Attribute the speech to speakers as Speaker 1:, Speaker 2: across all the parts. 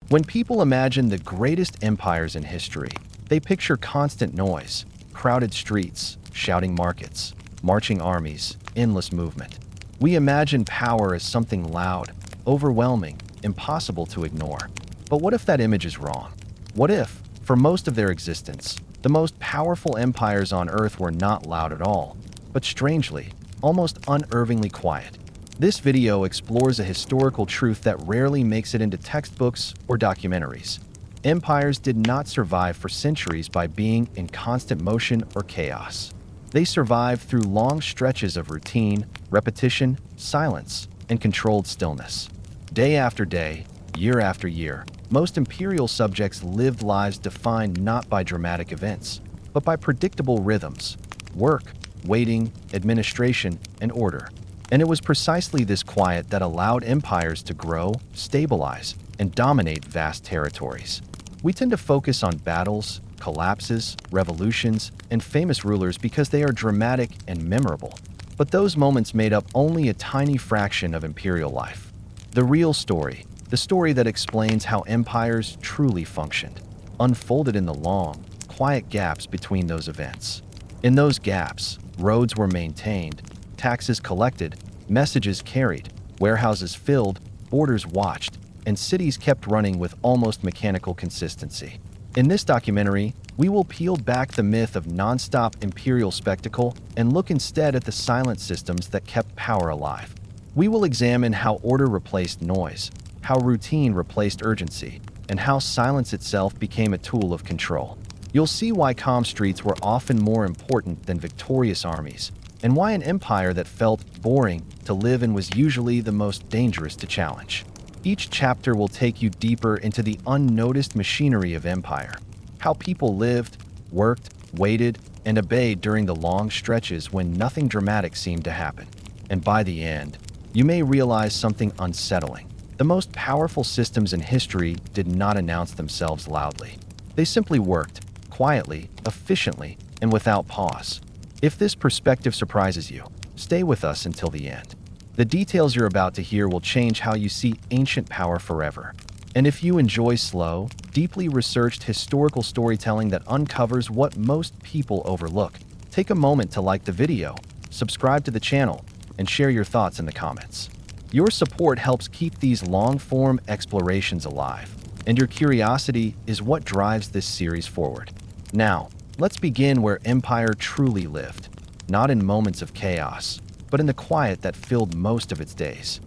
Speaker 1: When people imagine the greatest empires in history, they picture constant noise, crowded streets, shouting markets, marching armies, endless movement. We imagine power as something loud, overwhelming, impossible to ignore. But what if that image is wrong? What if, for most of their existence, the most powerful empires on Earth were not loud at all, but strangely, almost unnervingly quiet? This video explores a historical truth that rarely makes it into textbooks or documentaries. Empires did not survive for centuries by being in constant motion or chaos. They survived through long stretches of routine, repetition, silence, and controlled stillness. Day after day, year after year, most imperial subjects lived lives defined not by dramatic events, but by predictable rhythms: work, waiting, administration, and order. And it was precisely this quiet that allowed empires to grow, stabilize, and dominate vast territories. We tend to focus on battles, collapses, revolutions, and famous rulers because they are dramatic and memorable. But those moments made up only a tiny fraction of imperial life. The real story, the story that explains how empires truly functioned, unfolded in the long, quiet gaps between those events. In those gaps, roads were maintained, taxes collected, messages carried, warehouses filled, borders watched, and cities kept running with almost mechanical consistency. In this documentary, we will peel back the myth of nonstop imperial spectacle and look instead at the silent systems that kept power alive. We will examine how order replaced noise, how routine replaced urgency, and how silence itself became a tool of control. You'll see why calm streets were often more important than victorious armies, and why an empire that felt boring to live in was usually the most dangerous to challenge. Each chapter will take you deeper into the unnoticed machinery of empire, how people lived, worked, waited, and obeyed during the long stretches when nothing dramatic seemed to happen. And by the end, you may realize something unsettling. The most powerful systems in history did not announce themselves loudly. They simply worked, quietly, efficiently, and without pause. If this perspective surprises you, stay with us until the end. The details you're about to hear will change how you see ancient power forever. And if you enjoy slow, deeply researched historical storytelling that uncovers what most people overlook, take a moment to like the video, subscribe to the channel, and share your thoughts in the comments. Your support helps keep these long-form explorations alive, and your curiosity is what drives this series forward. Now, let's begin where empire truly lived, not in moments of chaos, but in the quiet that filled most of its days.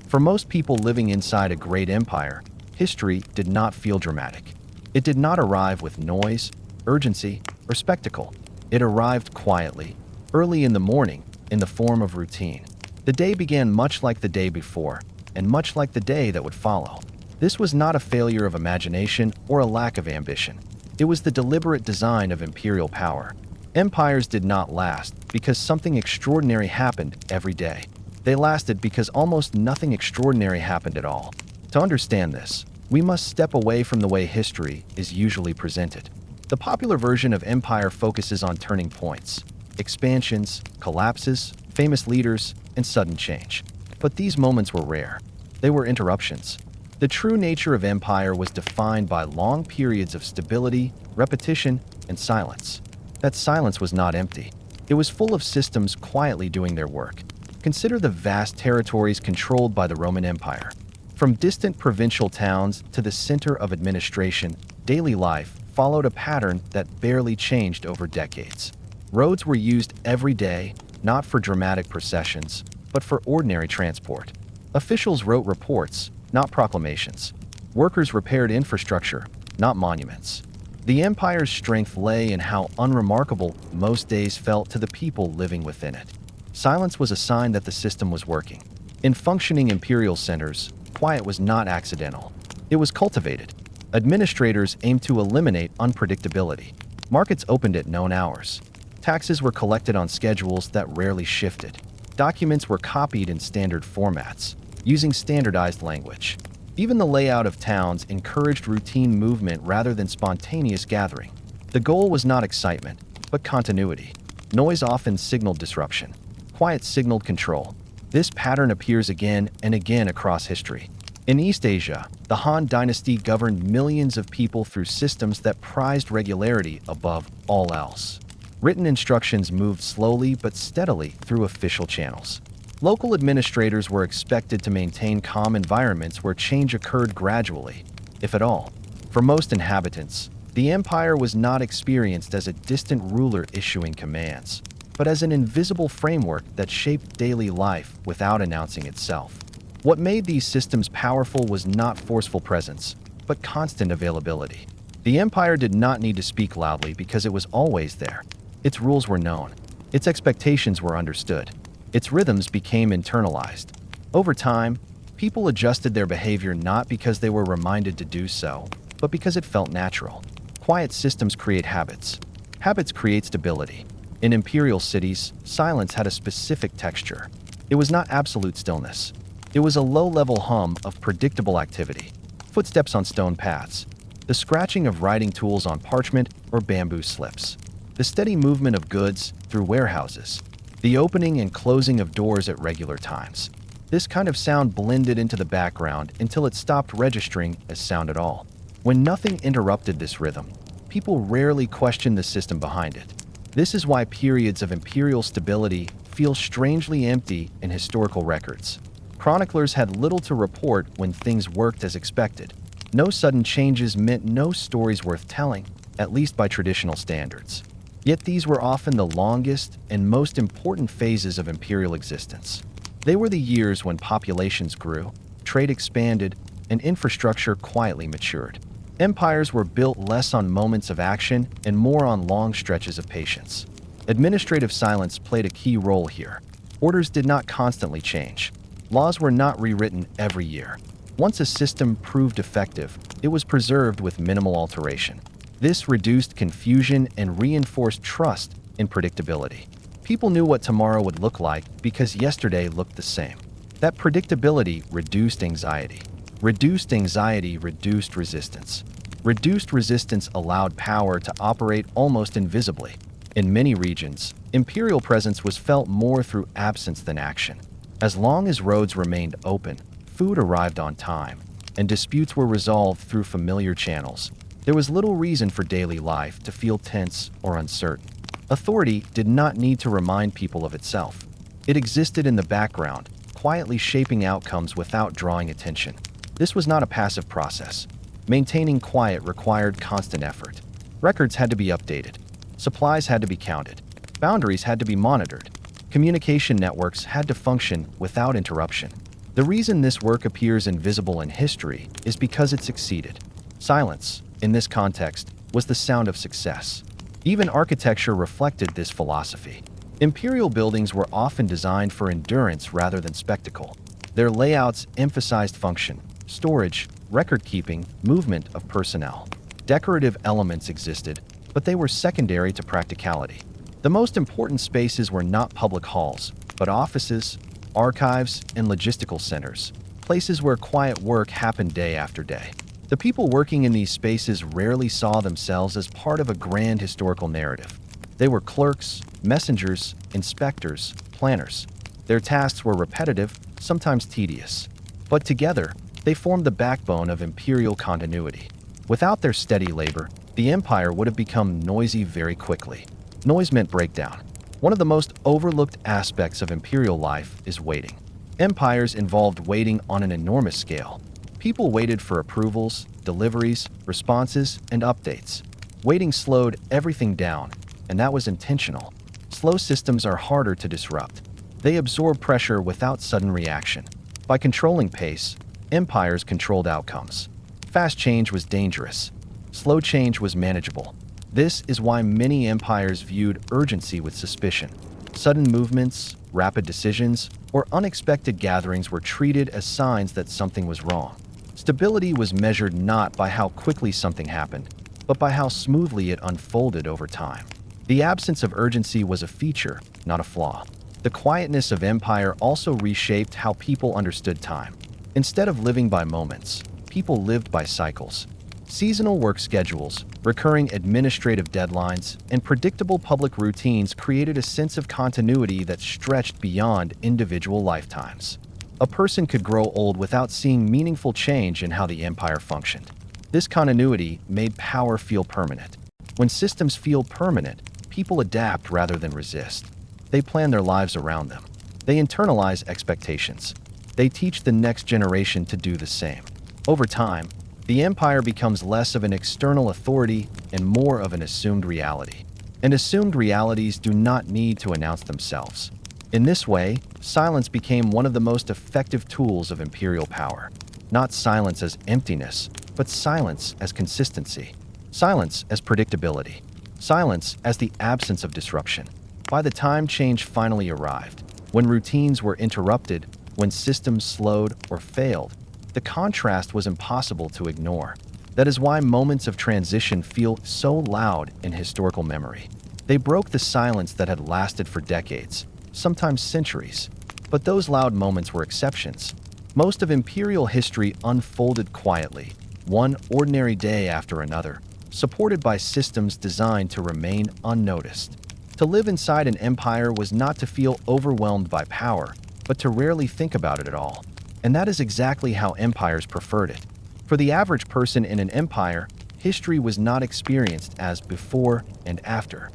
Speaker 1: For most people living inside a great empire, history did not feel dramatic. It did not arrive with noise, urgency, or spectacle. It arrived quietly, early in the morning, in the form of routine. The day began much like the day before, and much like the day that would follow. This was not a failure of imagination or a lack of ambition. It was the deliberate design of imperial power. Empires did not last because something extraordinary happened every day. They lasted because almost nothing extraordinary happened at all. To understand this, we must step away from the way history is usually presented. The popular version of empire focuses on turning points, expansions, collapses, famous leaders, and sudden change. But these moments were rare. They were interruptions. The true nature of empire was defined by long periods of stability, repetition, and silence. That silence was not empty. It was full of systems quietly doing their work. Consider the vast territories controlled by the Roman Empire. From distant provincial towns to the center of administration, daily life followed a pattern that barely changed over decades. Roads were used every day, not for dramatic processions, but for ordinary transport. Officials wrote reports, not proclamations. Workers repaired infrastructure, not monuments. The empire's strength lay in how unremarkable most days felt to the people living within it. Silence was a sign that the system was working. In functioning imperial centers, quiet was not accidental. It was cultivated. Administrators aimed to eliminate unpredictability. Markets opened at known hours. Taxes were collected on schedules that rarely shifted. Documents were copied in standard formats, using standardized language. Even the layout of towns encouraged routine movement rather than spontaneous gathering. The goal was not excitement, but continuity. Noise often signaled disruption. Quiet signaled control. This pattern appears again and again across history. In East Asia, the Han Dynasty governed millions of people through systems that prized regularity above all else. Written instructions moved slowly but steadily through official channels. Local administrators were expected to maintain calm environments where change occurred gradually, if at all. For most inhabitants, the empire was not experienced as a distant ruler issuing commands, but as an invisible framework that shaped daily life without announcing itself. What made these systems powerful was not forceful presence, but constant availability. The empire did not need to speak loudly because it was always there. Its rules were known. Its expectations were understood. Its rhythms became internalized. Over time, people adjusted their behavior not because they were reminded to do so, but because it felt natural. Quiet systems create habits. Habits create stability. In imperial cities, silence had a specific texture. It was not absolute stillness. It was a low-level hum of predictable activity. Footsteps on stone paths. The scratching of writing tools on parchment or bamboo slips. The steady movement of goods through warehouses. The opening and closing of doors at regular times. This kind of sound blended into the background until it stopped registering as sound at all. When nothing interrupted this rhythm, people rarely questioned the system behind it. This is why periods of imperial stability feel strangely empty in historical records. Chroniclers had little to report when things worked as expected. No sudden changes meant no stories worth telling, at least by traditional standards. Yet these were often the longest and most important phases of imperial existence. They were the years when populations grew, trade expanded, and infrastructure quietly matured. Empires were built less on moments of action and more on long stretches of patience. Administrative silence played a key role here. Orders did not constantly change. Laws were not rewritten every year. Once a system proved effective, it was preserved with minimal alteration. This reduced confusion and reinforced trust in predictability. People knew what tomorrow would look like because yesterday looked the same. That predictability reduced anxiety. Reduced anxiety reduced resistance. Reduced resistance allowed power to operate almost invisibly. In many regions, imperial presence was felt more through absence than action. As long as roads remained open, food arrived on time, and disputes were resolved through familiar channels, there was little reason for daily life to feel tense or uncertain. Authority did not need to remind people of itself. It existed in the background, quietly shaping outcomes without drawing attention. This was not a passive process. Maintaining quiet required constant effort. Records had to be updated. Supplies had to be counted. Boundaries had to be monitored. Communication networks had to function without interruption. The reason this work appears invisible in history is because it succeeded. Silence, in this context, was the sound of success. Even architecture reflected this philosophy. Imperial buildings were often designed for endurance rather than spectacle. Their layouts emphasized function, storage, record-keeping, movement of personnel. Decorative elements existed, but they were secondary to practicality. The most important spaces were not public halls, but offices, archives, and logistical centers, places where quiet work happened day after day. The people working in these spaces rarely saw themselves as part of a grand historical narrative. They were clerks, messengers, inspectors, planners. Their tasks were repetitive, sometimes tedious. But together, they formed the backbone of imperial continuity. Without their steady labor, the empire would have become noisy very quickly. Noise meant breakdown. One of the most overlooked aspects of imperial life is waiting. Empires involved waiting on an enormous scale. People waited for approvals, deliveries, responses, and updates. Waiting slowed everything down, and that was intentional. Slow systems are harder to disrupt. They absorb pressure without sudden reaction. By controlling pace, empires controlled outcomes. Fast change was dangerous. Slow change was manageable. This is why many empires viewed urgency with suspicion. Sudden movements, rapid decisions, or unexpected gatherings were treated as signs that something was wrong. Stability was measured not by how quickly something happened, but by how smoothly it unfolded over time. The absence of urgency was a feature, not a flaw. The quietness of empire also reshaped how people understood time. Instead of living by moments, people lived by cycles. Seasonal work schedules, recurring administrative deadlines, and predictable public routines created a sense of continuity that stretched beyond individual lifetimes. A person could grow old without seeing meaningful change in how the empire functioned. This continuity made power feel permanent. When systems feel permanent, people adapt rather than resist. They plan their lives around them. They internalize expectations. They teach the next generation to do the same. Over time, the empire becomes less of an external authority and more of an assumed reality. And assumed realities do not need to announce themselves. In this way, silence became one of the most effective tools of imperial power. Not silence as emptiness, but silence as consistency. Silence as predictability. Silence as the absence of disruption. By the time change finally arrived, when routines were interrupted, when systems slowed or failed, the contrast was impossible to ignore. That is why moments of transition feel so loud in historical memory. They broke the silence that had lasted for decades, sometimes centuries. But those loud moments were exceptions. Most of imperial history unfolded quietly, one ordinary day after another, supported by systems designed to remain unnoticed. To live inside an empire was not to feel overwhelmed by power, but to rarely think about it at all. And that is exactly how empires preferred it. For the average person in an empire, history was not experienced as before and after.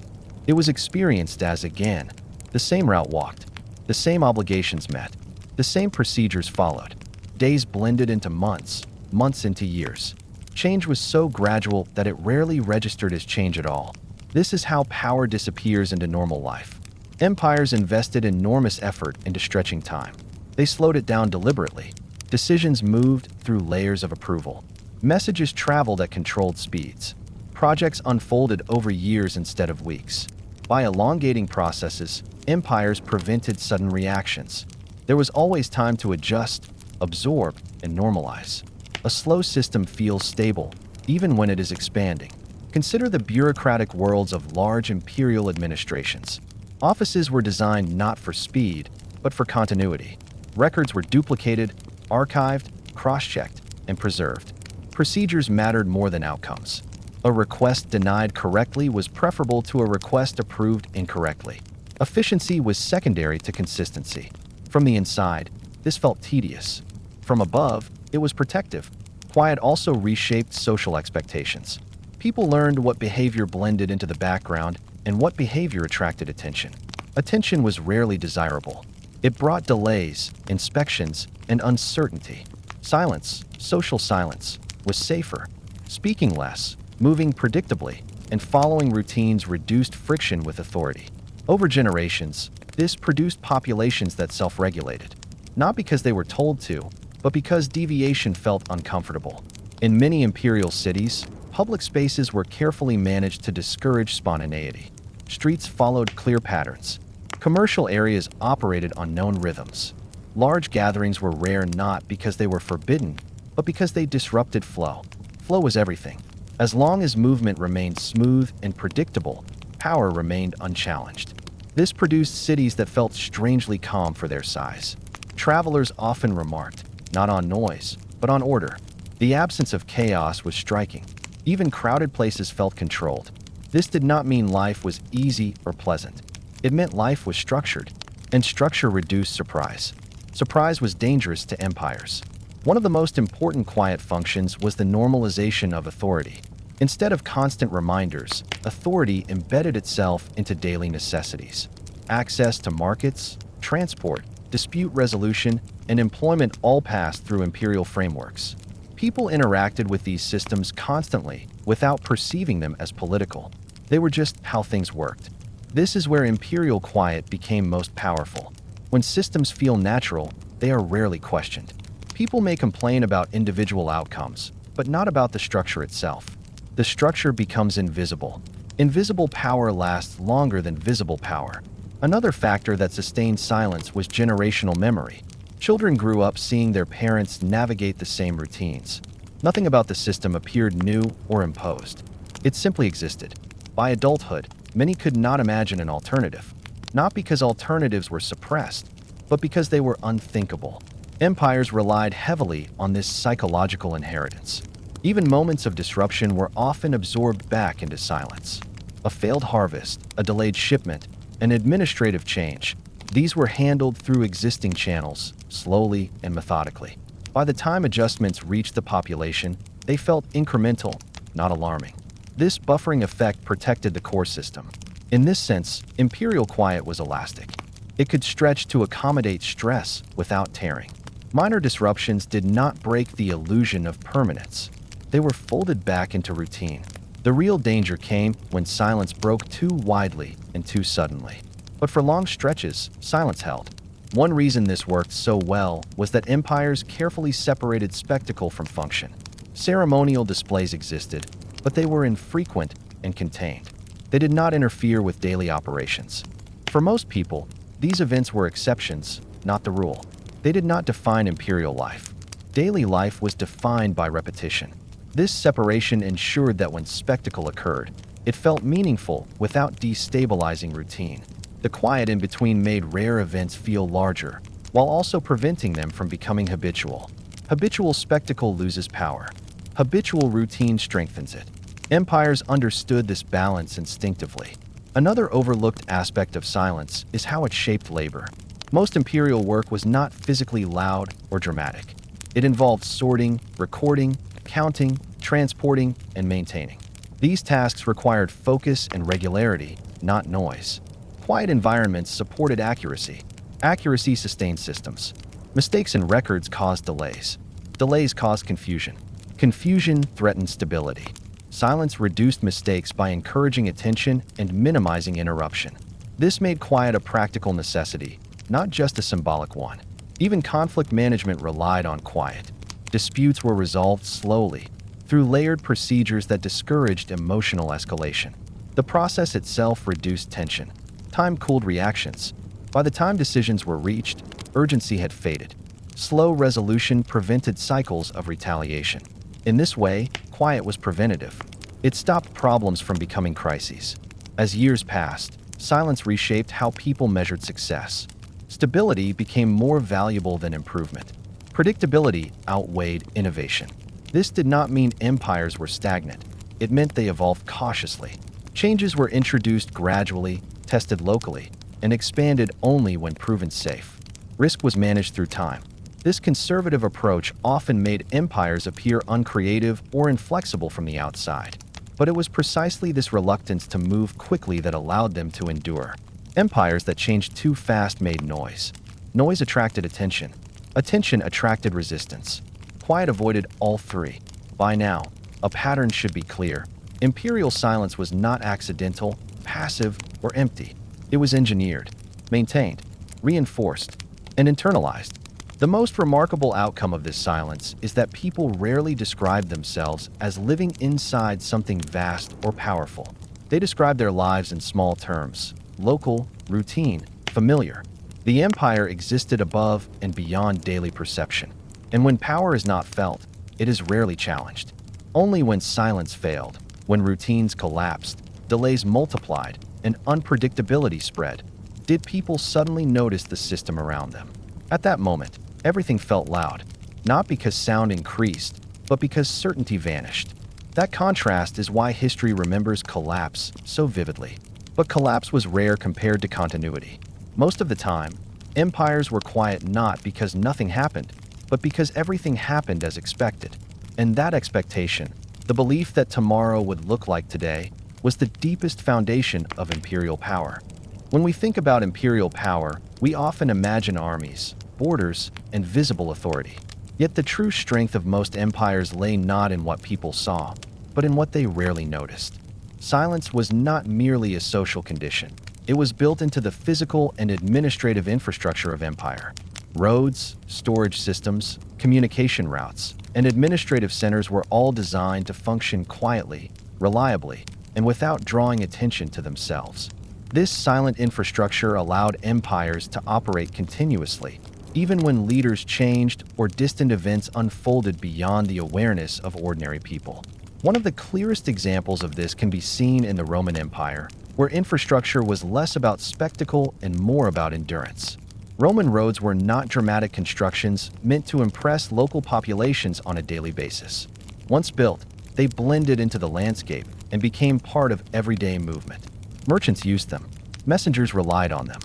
Speaker 1: It was experienced as again. The same route walked, the same obligations met, the same procedures followed. Days blended into months, months into years. Change was so gradual that it rarely registered as change at all. This is how power disappears into normal life. Empires invested enormous effort into stretching time. They slowed it down deliberately. Decisions moved through layers of approval. Messages traveled at controlled speeds. Projects unfolded over years instead of weeks. By elongating processes, empires prevented sudden reactions. There was always time to adjust, absorb, and normalize. A slow system feels stable, even when it is expanding. Consider the bureaucratic worlds of large imperial administrations. Offices were designed not for speed, but for continuity. Records were duplicated, archived, cross-checked, and preserved. Procedures mattered more than outcomes. A request denied correctly was preferable to a request approved incorrectly. Efficiency was secondary to consistency. From the inside, this felt tedious. From above, it was protective. Quiet also reshaped social expectations. People learned what behavior blended into the background and what behavior attracted attention. Attention was rarely desirable. It brought delays, inspections, and uncertainty. Silence, social silence, was safer. Speaking less, moving predictably, and following routines reduced friction with authority. Over generations, this produced populations that self-regulated, not because they were told to, but because deviation felt uncomfortable. In many imperial cities, public spaces were carefully managed to discourage spontaneity. Streets followed clear patterns. Commercial areas operated on known rhythms. Large gatherings were rare not because they were forbidden, but because they disrupted flow. Flow was everything. As long as movement remained smooth and predictable, power remained unchallenged. This produced cities that felt strangely calm for their size. Travelers often remarked, not on noise, but on order. The absence of chaos was striking. Even crowded places felt controlled. This did not mean life was easy or pleasant. It meant life was structured, and structure reduced surprise. Surprise was dangerous to empires. One of the most important quiet functions was the normalization of authority. Instead of constant reminders, authority embedded itself into daily necessities. Access to markets, transport, dispute resolution, and employment all passed through imperial frameworks. People interacted with these systems constantly without perceiving them as political. They were just how things worked. This is where imperial quiet became most powerful. When systems feel natural, they are rarely questioned. People may complain about individual outcomes, but not about the structure itself. The structure becomes invisible. Invisible power lasts longer than visible power. Another factor that sustained silence was generational memory. Children grew up seeing their parents navigate the same routines. Nothing about the system appeared new or imposed. It simply existed. By adulthood, many could not imagine an alternative. Not because alternatives were suppressed, but because they were unthinkable. Empires relied heavily on this psychological inheritance. Even moments of disruption were often absorbed back into silence. A failed harvest, a delayed shipment, an administrative change. These were handled through existing channels, slowly and methodically. By the time adjustments reached the population, they felt incremental, not alarming. This buffering effect protected the core system. In this sense, imperial quiet was elastic. It could stretch to accommodate stress without tearing. Minor disruptions did not break the illusion of permanence. They were folded back into routine. The real danger came when silence broke too widely and too suddenly. But for long stretches, silence held. One reason this worked so well was that empires carefully separated spectacle from function. Ceremonial displays existed, but they were infrequent and contained. They did not interfere with daily operations. For most people, these events were exceptions, not the rule. They did not define imperial life. Daily life was defined by repetition. This separation ensured that when spectacle occurred, it felt meaningful without destabilizing routine. The quiet in between made rare events feel larger, while also preventing them from becoming habitual. Habitual spectacle loses power. Habitual routine strengthens it. Empires understood this balance instinctively. Another overlooked aspect of silence is how it shaped labor. Most imperial work was not physically loud or dramatic. It involved sorting, recording, counting, transporting, and maintaining. These tasks required focus and regularity, not noise. Quiet environments supported accuracy. Accuracy sustained systems. Mistakes in records caused delays. Delays caused confusion. Confusion threatened stability. Silence reduced mistakes by encouraging attention and minimizing interruption. This made quiet a practical necessity, not just a symbolic one. Even conflict management relied on quiet. Disputes were resolved slowly, through layered procedures that discouraged emotional escalation. The process itself reduced tension. Time cooled reactions. By the time decisions were reached, urgency had faded. Slow resolution prevented cycles of retaliation. In this way, quiet was preventative. It stopped problems from becoming crises. As years passed, silence reshaped how people measured success. Stability became more valuable than improvement. Predictability outweighed innovation. This did not mean empires were stagnant. It meant they evolved cautiously. Changes were introduced gradually, tested locally, and expanded only when proven safe. Risk was managed through time. This conservative approach often made empires appear uncreative or inflexible from the outside. But it was precisely this reluctance to move quickly that allowed them to endure. Empires that changed too fast made noise. Noise attracted attention. Attention attracted resistance. Quiet avoided all three. By now, a pattern should be clear. Imperial silence was not accidental, passive, or empty. It was engineered, maintained, reinforced, and internalized. The most remarkable outcome of this silence is that people rarely describe themselves as living inside something vast or powerful. They describe their lives in small terms: local, routine, familiar. The empire existed above and beyond daily perception. And when power is not felt, it is rarely challenged. Only when silence failed, when routines collapsed, delays multiplied, and unpredictability spread, did people suddenly notice the system around them. At that moment, everything felt loud, not because sound increased, but because certainty vanished. That contrast is why history remembers collapse so vividly. But collapse was rare compared to continuity. Most of the time, empires were quiet not because nothing happened, but because everything happened as expected. And that expectation, the belief that tomorrow would look like today, was the deepest foundation of imperial power. When we think about imperial power, we often imagine armies, borders, and visible authority. Yet the true strength of most empires lay not in what people saw, but in what they rarely noticed. Silence was not merely a social condition. It was built into the physical and administrative infrastructure of empire. Roads, storage systems, communication routes, and administrative centers were all designed to function quietly, reliably, and without drawing attention to themselves. This silent infrastructure allowed empires to operate continuously, even when leaders changed or distant events unfolded beyond the awareness of ordinary people. One of the clearest examples of this can be seen in the Roman Empire, where infrastructure was less about spectacle and more about endurance. Roman roads were not dramatic constructions meant to impress local populations on a daily basis. Once built, they blended into the landscape and became part of everyday movement. Merchants used them. Messengers relied on them.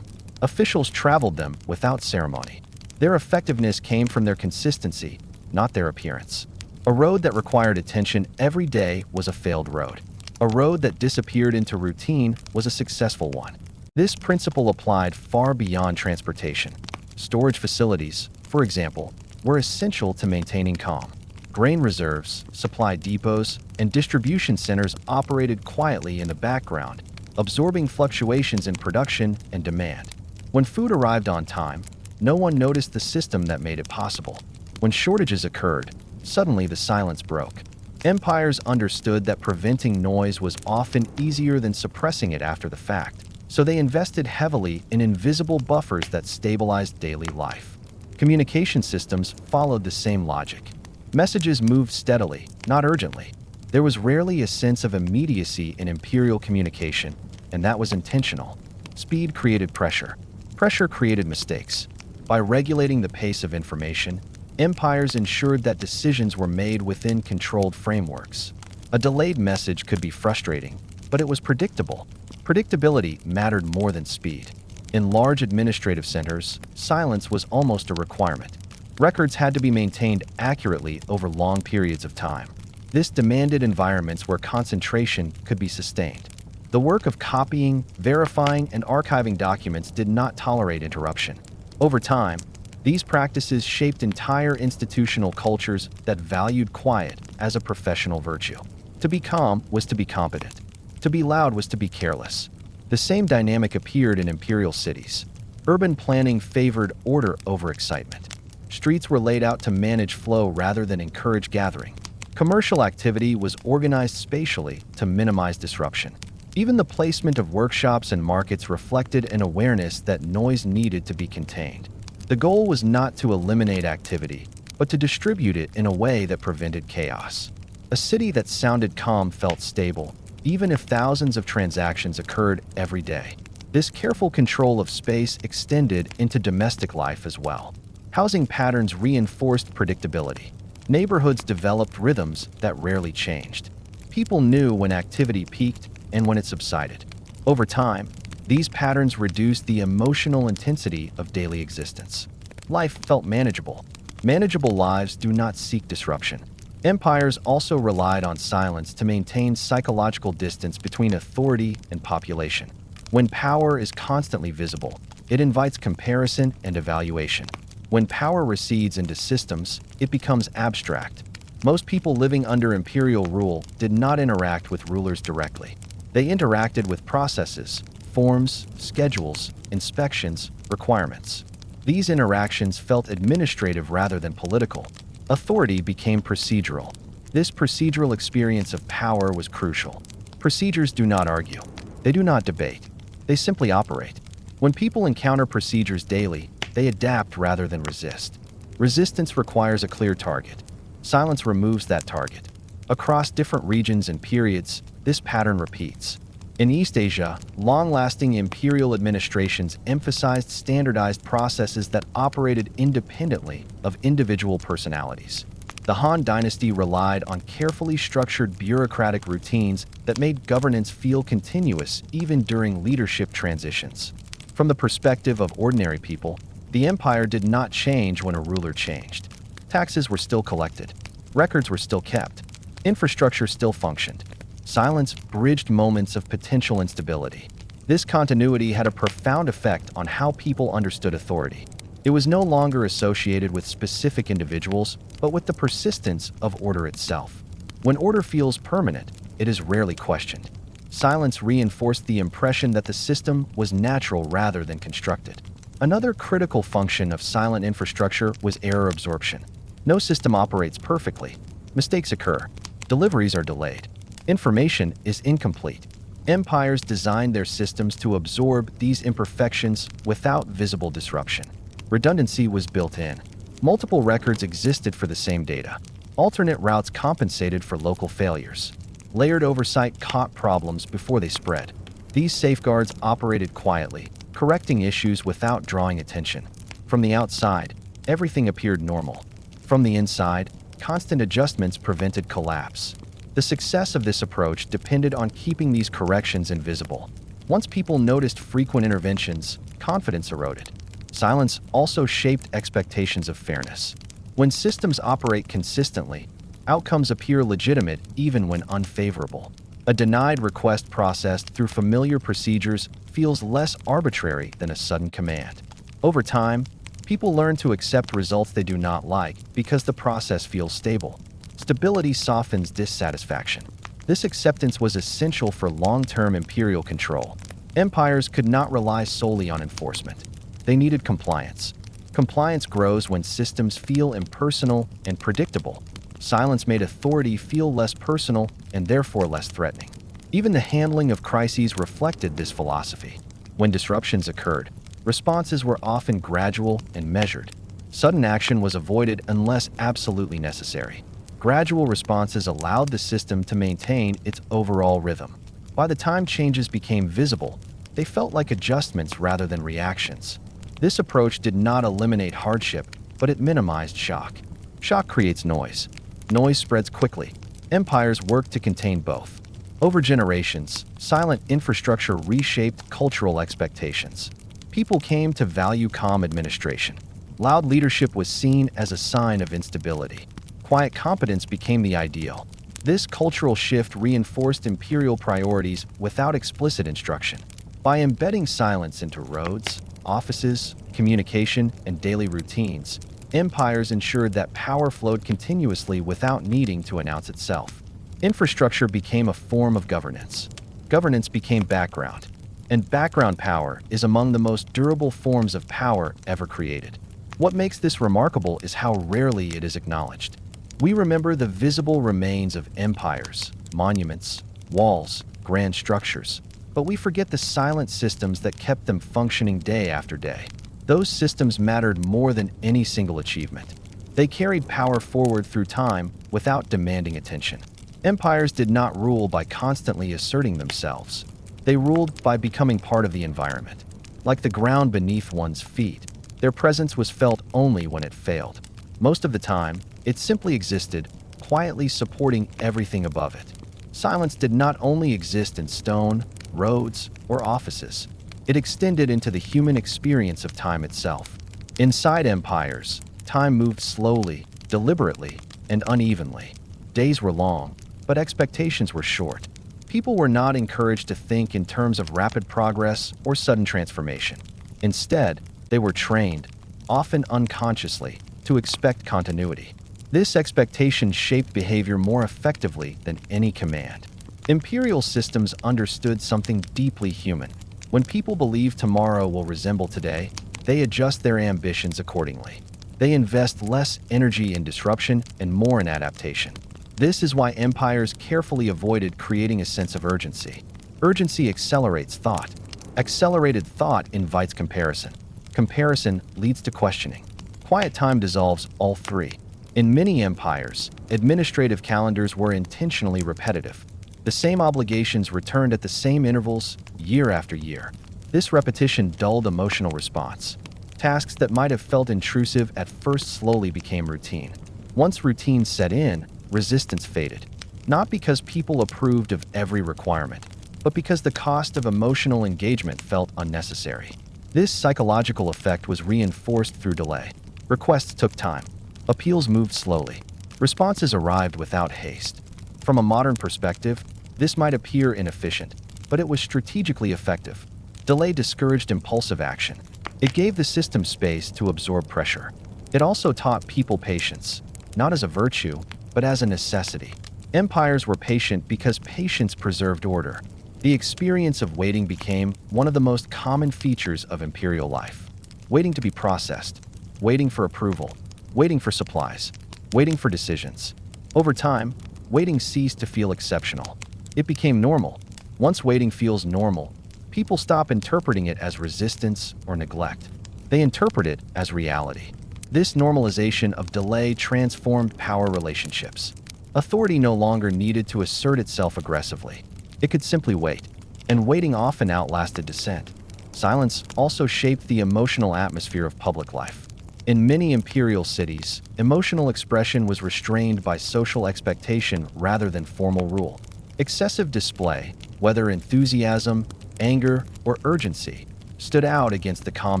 Speaker 1: Officials traveled them without ceremony. Their effectiveness came from their consistency, not their appearance. A road that required attention every day was a failed road. A road that disappeared into routine was a successful one. This principle applied far beyond transportation. Storage facilities, for example, were essential to maintaining calm. Grain reserves, supply depots, and distribution centers operated quietly in the background, absorbing fluctuations in production and demand. When food arrived on time, no one noticed the system that made it possible. When shortages occurred, suddenly the silence broke. Empires understood that preventing noise was often easier than suppressing it after the fact, so they invested heavily in invisible buffers that stabilized daily life. Communication systems followed the same logic. Messages moved steadily, not urgently. There was rarely a sense of immediacy in imperial communication, and that was intentional. Speed created pressure. Pressure created mistakes. By regulating the pace of information, empires ensured that decisions were made within controlled frameworks. A delayed message could be frustrating, but it was predictable. Predictability mattered more than speed. In large administrative centers, silence was almost a requirement. Records had to be maintained accurately over long periods of time. This demanded environments where concentration could be sustained. The work of copying, verifying, and archiving documents did not tolerate interruption. Over time, these practices shaped entire institutional cultures that valued quiet as a professional virtue. To be calm was to be competent. To be loud was to be careless. The same dynamic appeared in imperial cities. Urban planning favored order over excitement. Streets were laid out to manage flow rather than encourage gathering. Commercial activity was organized spatially to minimize disruption. Even the placement of workshops and markets reflected an awareness that noise needed to be contained. The goal was not to eliminate activity, but to distribute it in a way that prevented chaos. A city that sounded calm felt stable, even if thousands of transactions occurred every day. This careful control of space extended into domestic life as well. Housing patterns reinforced predictability. Neighborhoods developed rhythms that rarely changed. People knew when activity peaked and when it subsided. Over time, these patterns reduced the emotional intensity of daily existence. Life felt manageable. Manageable lives do not seek disruption. Empires also relied on silence to maintain psychological distance between authority and population. When power is constantly visible, it invites comparison and evaluation. When power recedes into systems, it becomes abstract. Most people living under imperial rule did not interact with rulers directly. They interacted with processes, forms, schedules, inspections, requirements. These interactions felt administrative rather than political. Authority became procedural. This procedural experience of power was crucial. Procedures do not argue. They do not debate. They simply operate. When people encounter procedures daily, they adapt rather than resist. Resistance requires a clear target. Silence removes that target. Across different regions and periods, this pattern repeats. In East Asia, long-lasting imperial administrations emphasized standardized processes that operated independently of individual personalities. The Han Dynasty relied on carefully structured bureaucratic routines that made governance feel continuous even during leadership transitions. From the perspective of ordinary people, the empire did not change when a ruler changed. Taxes were still collected. Records were still kept. Infrastructure still functioned. Silence bridged moments of potential instability. This continuity had a profound effect on how people understood authority. It was no longer associated with specific individuals, but with the persistence of order itself. When order feels permanent, it is rarely questioned. Silence reinforced the impression that the system was natural rather than constructed. Another critical function of silent infrastructure was error absorption. No system operates perfectly. Mistakes occur. Deliveries are delayed. Information is incomplete. Empires designed their systems to absorb these imperfections without visible disruption. Redundancy was built in. Multiple records existed for the same data. Alternate routes compensated for local failures. Layered oversight caught problems before they spread. These safeguards operated quietly, correcting issues without drawing attention. From the outside, everything appeared normal. From the inside, constant adjustments prevented collapse. The success of this approach depended on keeping these corrections invisible. Once people noticed frequent interventions, confidence eroded. Silence also shaped expectations of fairness. When systems operate consistently, outcomes appear legitimate even when unfavorable. A denied request processed through familiar procedures feels less arbitrary than a sudden command. Over time, people learn to accept results they do not like because the process feels stable. Stability softens dissatisfaction. This acceptance was essential for long-term imperial control. Empires could not rely solely on enforcement. They needed compliance. Compliance grows when systems feel impersonal and predictable. Silence made authority feel less personal and therefore less threatening. Even the handling of crises reflected this philosophy. When disruptions occurred, responses were often gradual and measured. Sudden action was avoided unless absolutely necessary. Gradual responses allowed the system to maintain its overall rhythm. By the time changes became visible, they felt like adjustments rather than reactions. This approach did not eliminate hardship, but it minimized shock. Shock creates noise. Noise spreads quickly. Empires work to contain both. Over generations, silent infrastructure reshaped cultural expectations. People came to value calm administration. Loud leadership was seen as a sign of instability. Quiet competence became the ideal. This cultural shift reinforced imperial priorities without explicit instruction. By embedding silence into roads, offices, communication, and daily routines, empires ensured that power flowed continuously without needing to announce itself. Infrastructure became a form of governance. Governance became background. And background power is among the most durable forms of power ever created. What makes this remarkable is how rarely it is acknowledged. We remember the visible remains of empires, monuments, walls, grand structures, but we forget the silent systems that kept them functioning day after day. Those systems mattered more than any single achievement. They carried power forward through time without demanding attention. Empires did not rule by constantly asserting themselves. They ruled by becoming part of the environment. Like the ground beneath one's feet, their presence was felt only when it failed. Most of the time, it simply existed, quietly supporting everything above it. Silence did not only exist in stone, roads, or offices. It extended into the human experience of time itself. Inside empires, time moved slowly, deliberately, and unevenly. Days were long, but expectations were short. People were not encouraged to think in terms of rapid progress or sudden transformation. Instead, they were trained, often unconsciously, to expect continuity. This expectation shaped behavior more effectively than any command. Imperial systems understood something deeply human. When people believe tomorrow will resemble today, they adjust their ambitions accordingly. They invest less energy in disruption and more in adaptation. This is why empires carefully avoided creating a sense of urgency. Urgency accelerates thought. Accelerated thought invites comparison. Comparison leads to questioning. Quiet time dissolves all three. In many empires, administrative calendars were intentionally repetitive. The same obligations returned at the same intervals, year after year. This repetition dulled emotional response. Tasks that might have felt intrusive at first slowly became routine. Once routine set in, resistance faded. Not because people approved of every requirement, but because the cost of emotional engagement felt unnecessary. This psychological effect was reinforced through delay. Requests took time. Appeals moved slowly. Responses arrived without haste. From a modern perspective, this might appear inefficient, but it was strategically effective. Delay discouraged impulsive action. It gave the system space to absorb pressure. It also taught people patience, not as a virtue, but as a necessity. Empires were patient because patience preserved order. The experience of waiting became one of the most common features of imperial life. Waiting to be processed, waiting for approval, waiting for supplies, waiting for decisions. Over time, waiting ceased to feel exceptional. It became normal. Once waiting feels normal, people stop interpreting it as resistance or neglect. They interpret it as reality. This normalization of delay transformed power relationships. Authority no longer needed to assert itself aggressively. It could simply wait, and waiting often outlasted dissent. Silence also shaped the emotional atmosphere of public life. In many imperial cities, emotional expression was restrained by social expectation rather than formal rule. Excessive display, whether enthusiasm, anger, or urgency stood out against the calm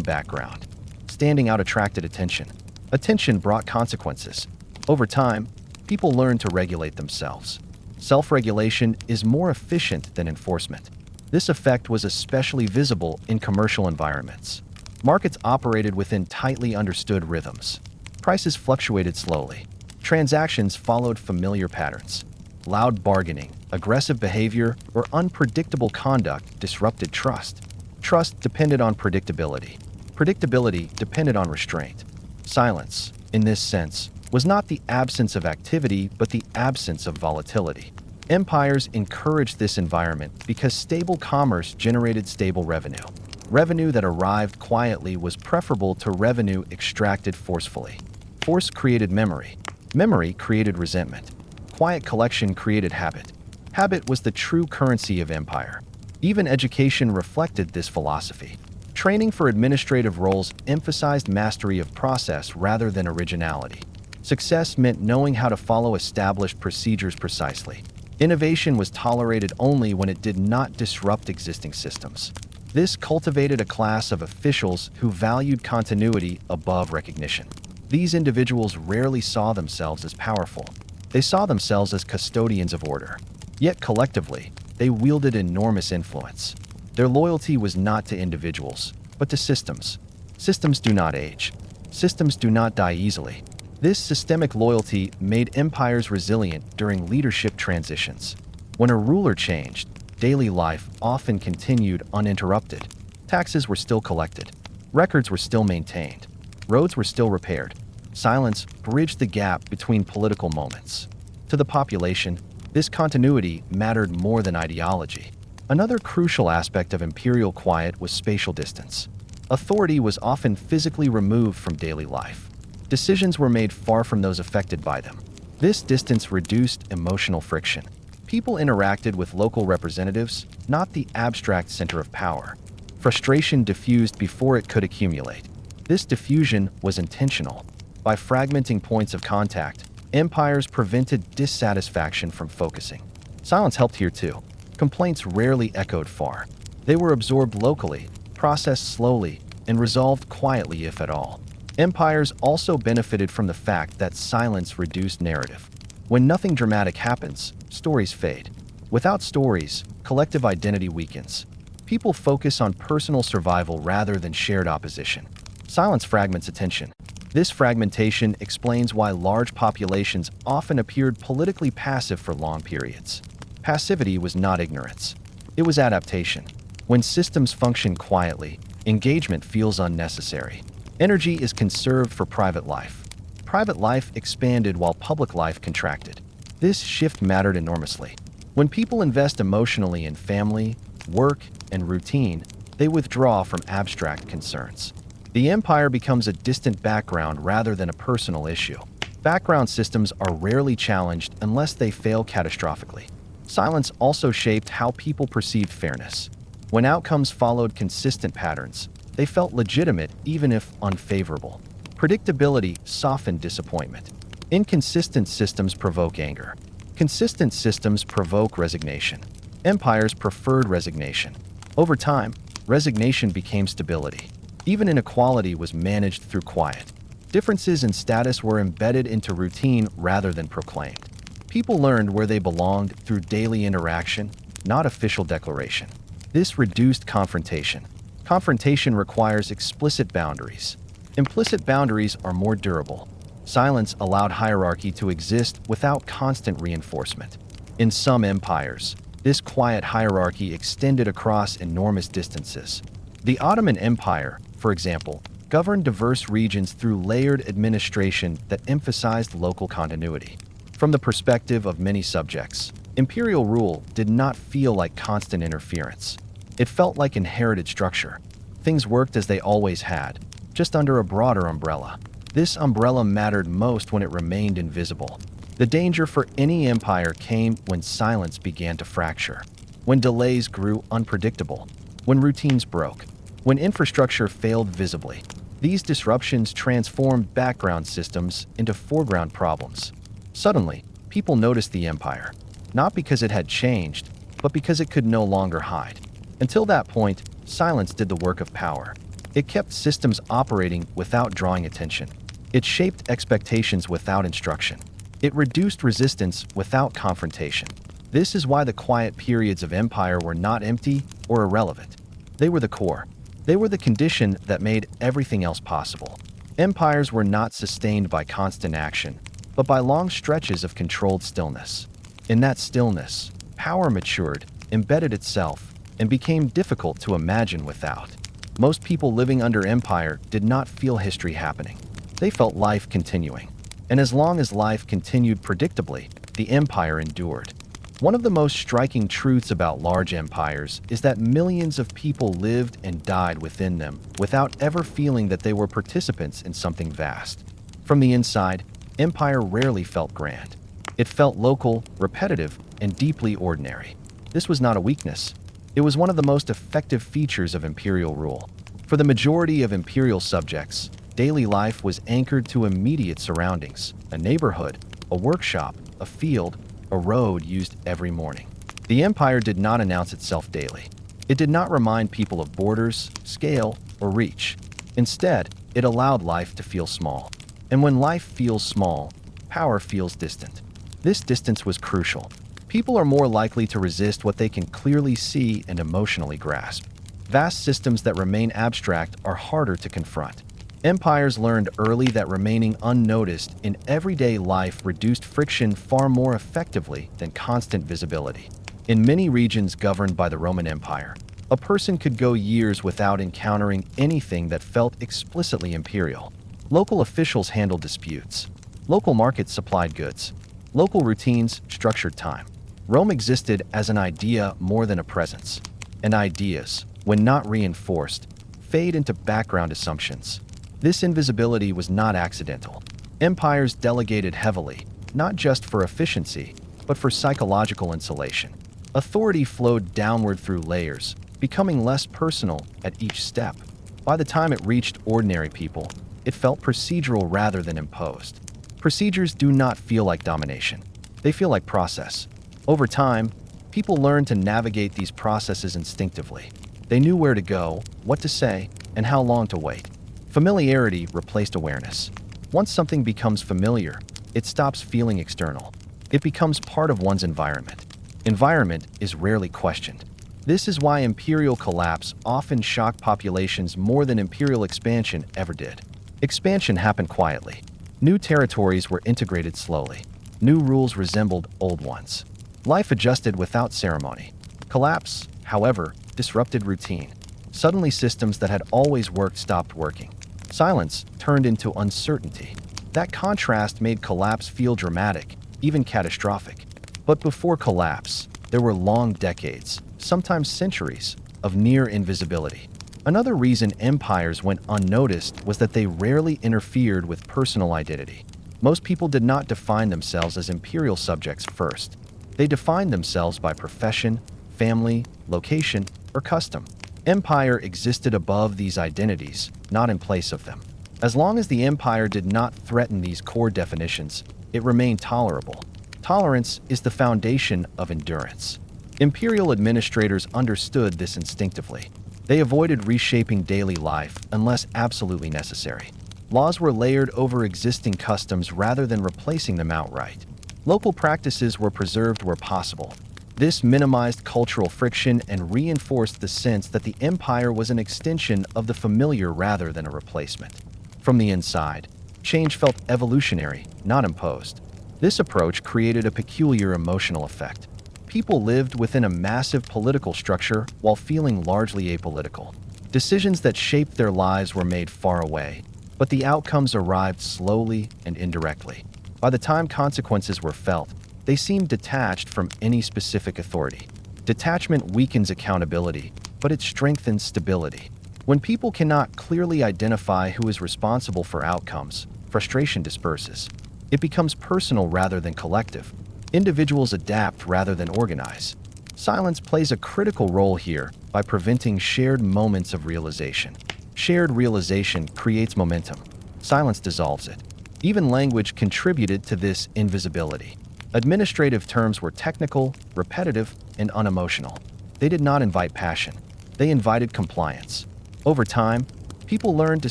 Speaker 1: background. Standing out attracted attention. Attention brought consequences. Over time, people learned to regulate themselves. Self-regulation is more efficient than enforcement. This effect was especially visible in commercial environments. Markets operated within tightly understood rhythms. Prices fluctuated slowly. Transactions followed familiar patterns. Loud bargaining, aggressive behavior, or unpredictable conduct disrupted trust. Trust depended on predictability. Predictability depended on restraint. Silence, in this sense, was not the absence of activity but the absence of volatility. Empires encouraged this environment because stable commerce generated stable revenue. Revenue that arrived quietly was preferable to revenue extracted forcefully. Force created memory. Memory created resentment. Quiet collection created habit. Habit was the true currency of empire. Even education reflected this philosophy. Training for administrative roles emphasized mastery of process rather than originality. Success meant knowing how to follow established procedures precisely. Innovation was tolerated only when it did not disrupt existing systems. This cultivated a class of officials who valued continuity above recognition. These individuals rarely saw themselves as powerful. They saw themselves as custodians of order. Yet collectively, they wielded enormous influence. Their loyalty was not to individuals, but to systems. Systems do not age. Systems do not die easily. This systemic loyalty made empires resilient during leadership transitions. When a ruler changed, daily life often continued uninterrupted. Taxes were still collected. Records were still maintained. Roads were still repaired. Silence bridged the gap between political moments. To the population, this continuity mattered more than ideology. Another crucial aspect of imperial quiet was spatial distance. Authority was often physically removed from daily life. Decisions were made far from those affected by them. This distance reduced emotional friction. People interacted with local representatives, not the abstract center of power. Frustration diffused before it could accumulate. This diffusion was intentional. By fragmenting points of contact, empires prevented dissatisfaction from focusing. Silence helped here too. Complaints rarely echoed far. They were absorbed locally, processed slowly, and resolved quietly if at all. Empires also benefited from the fact that silence reduced narrative. When nothing dramatic happens, stories fade. Without stories, collective identity weakens. People focus on personal survival rather than shared opposition. Silence fragments attention. This fragmentation explains why large populations often appeared politically passive for long periods. Passivity was not ignorance. It was adaptation. When systems function quietly, engagement feels unnecessary. Energy is conserved for private life. Private life expanded while public life contracted. This shift mattered enormously. When people invest emotionally in family, work, and routine, they withdraw from abstract concerns. The empire becomes a distant background rather than a personal issue. Background systems are rarely challenged unless they fail catastrophically. Silence also shaped how people perceived fairness. When outcomes followed consistent patterns, they felt legitimate even if unfavorable. Predictability softened disappointment. Inconsistent systems provoke anger. Consistent systems provoke resignation. Empires preferred resignation. Over time, resignation became stability. Even inequality was managed through quiet. Differences in status were embedded into routine rather than proclaimed. People learned where they belonged through daily interaction, not official declaration. This reduced confrontation. Confrontation requires explicit boundaries. Implicit boundaries are more durable. Silence allowed hierarchy to exist without constant reinforcement. In some empires, this quiet hierarchy extended across enormous distances. The Ottoman Empire, for example, governed diverse regions through layered administration that emphasized local continuity. From the perspective of many subjects, imperial rule did not feel like constant interference. It felt like inherited structure. Things worked as they always had, just under a broader umbrella. This umbrella mattered most when it remained invisible. The danger for any empire came when silence began to fracture, when delays grew unpredictable, when routines broke, when infrastructure failed visibly. These disruptions transformed background systems into foreground problems. Suddenly, people noticed the empire, not because it had changed, but because it could no longer hide. Until that point, silence did the work of power. It kept systems operating without drawing attention. It shaped expectations without instruction. It reduced resistance without confrontation. This is why the quiet periods of empire were not empty or irrelevant. They were the core. They were the condition that made everything else possible. Empires were not sustained by constant action, but by long stretches of controlled stillness. In that stillness, power matured, embedded itself, and became difficult to imagine without. Most people living under empire did not feel history happening. They felt life continuing. And as long as life continued predictably, the empire endured. One of the most striking truths about large empires is that millions of people lived and died within them without ever feeling that they were participants in something vast. From the inside, empire rarely felt grand. It felt local, repetitive, and deeply ordinary. This was not a weakness. It was one of the most effective features of imperial rule. For the majority of imperial subjects, daily life was anchored to immediate surroundings: a neighborhood, a workshop, a field, a road used every morning. The empire did not announce itself daily. It did not remind people of borders, scale, or reach. Instead, it allowed life to feel small. And when life feels small, power feels distant. This distance was crucial. People are more likely to resist what they can clearly see and emotionally grasp. Vast systems that remain abstract are harder to confront. Empires learned early that remaining unnoticed in everyday life reduced friction far more effectively than constant visibility. In many regions governed by the Roman Empire, a person could go years without encountering anything that felt explicitly imperial. Local officials handled disputes. Local markets supplied goods. Local routines structured time. Rome existed as an idea more than a presence. And ideas, when not reinforced, fade into background assumptions. This invisibility was not accidental. Empires delegated heavily, not just for efficiency, but for psychological insulation. Authority flowed downward through layers, becoming less personal at each step. By the time it reached ordinary people, it felt procedural rather than imposed. Procedures do not feel like domination. They feel like process. Over time, people learned to navigate these processes instinctively. They knew where to go, what to say, and how long to wait. Familiarity replaced awareness. Once something becomes familiar, it stops feeling external. It becomes part of one's environment. Environment is rarely questioned. This is why imperial collapse often shocked populations more than imperial expansion ever did. Expansion happened quietly. New territories were integrated slowly. New rules resembled old ones. Life adjusted without ceremony. Collapse, however, disrupted routine. Suddenly, systems that had always worked stopped working. Silence turned into uncertainty. That contrast made collapse feel dramatic, even catastrophic. But before collapse, there were long decades, sometimes centuries, of near invisibility. Another reason empires went unnoticed was that they rarely interfered with personal identity. Most people did not define themselves as imperial subjects first. They defined themselves by profession, family, location, or custom. Empire existed above these identities, not in place of them. As long as the empire did not threaten these core definitions, it remained tolerable. Tolerance is the foundation of endurance. Imperial administrators understood this instinctively. They avoided reshaping daily life unless absolutely necessary. Laws were layered over existing customs rather than replacing them outright. Local practices were preserved where possible. This minimized cultural friction and reinforced the sense that the empire was an extension of the familiar rather than a replacement. From the inside, change felt evolutionary, not imposed. This approach created a peculiar emotional effect. People lived within a massive political structure while feeling largely apolitical. Decisions that shaped their lives were made far away, but the outcomes arrived slowly and indirectly. By the time consequences were felt, they seemed detached from any specific authority. Detachment weakens accountability, but it strengthens stability. When people cannot clearly identify who is responsible for outcomes, frustration disperses. It becomes personal rather than collective. Individuals adapt rather than organize. Silence plays a critical role here by preventing shared moments of realization. Shared realization creates momentum. Silence dissolves it. Even language contributed to this invisibility. Administrative terms were technical, repetitive, and unemotional. They did not invite passion. They invited compliance. Over time, people learned to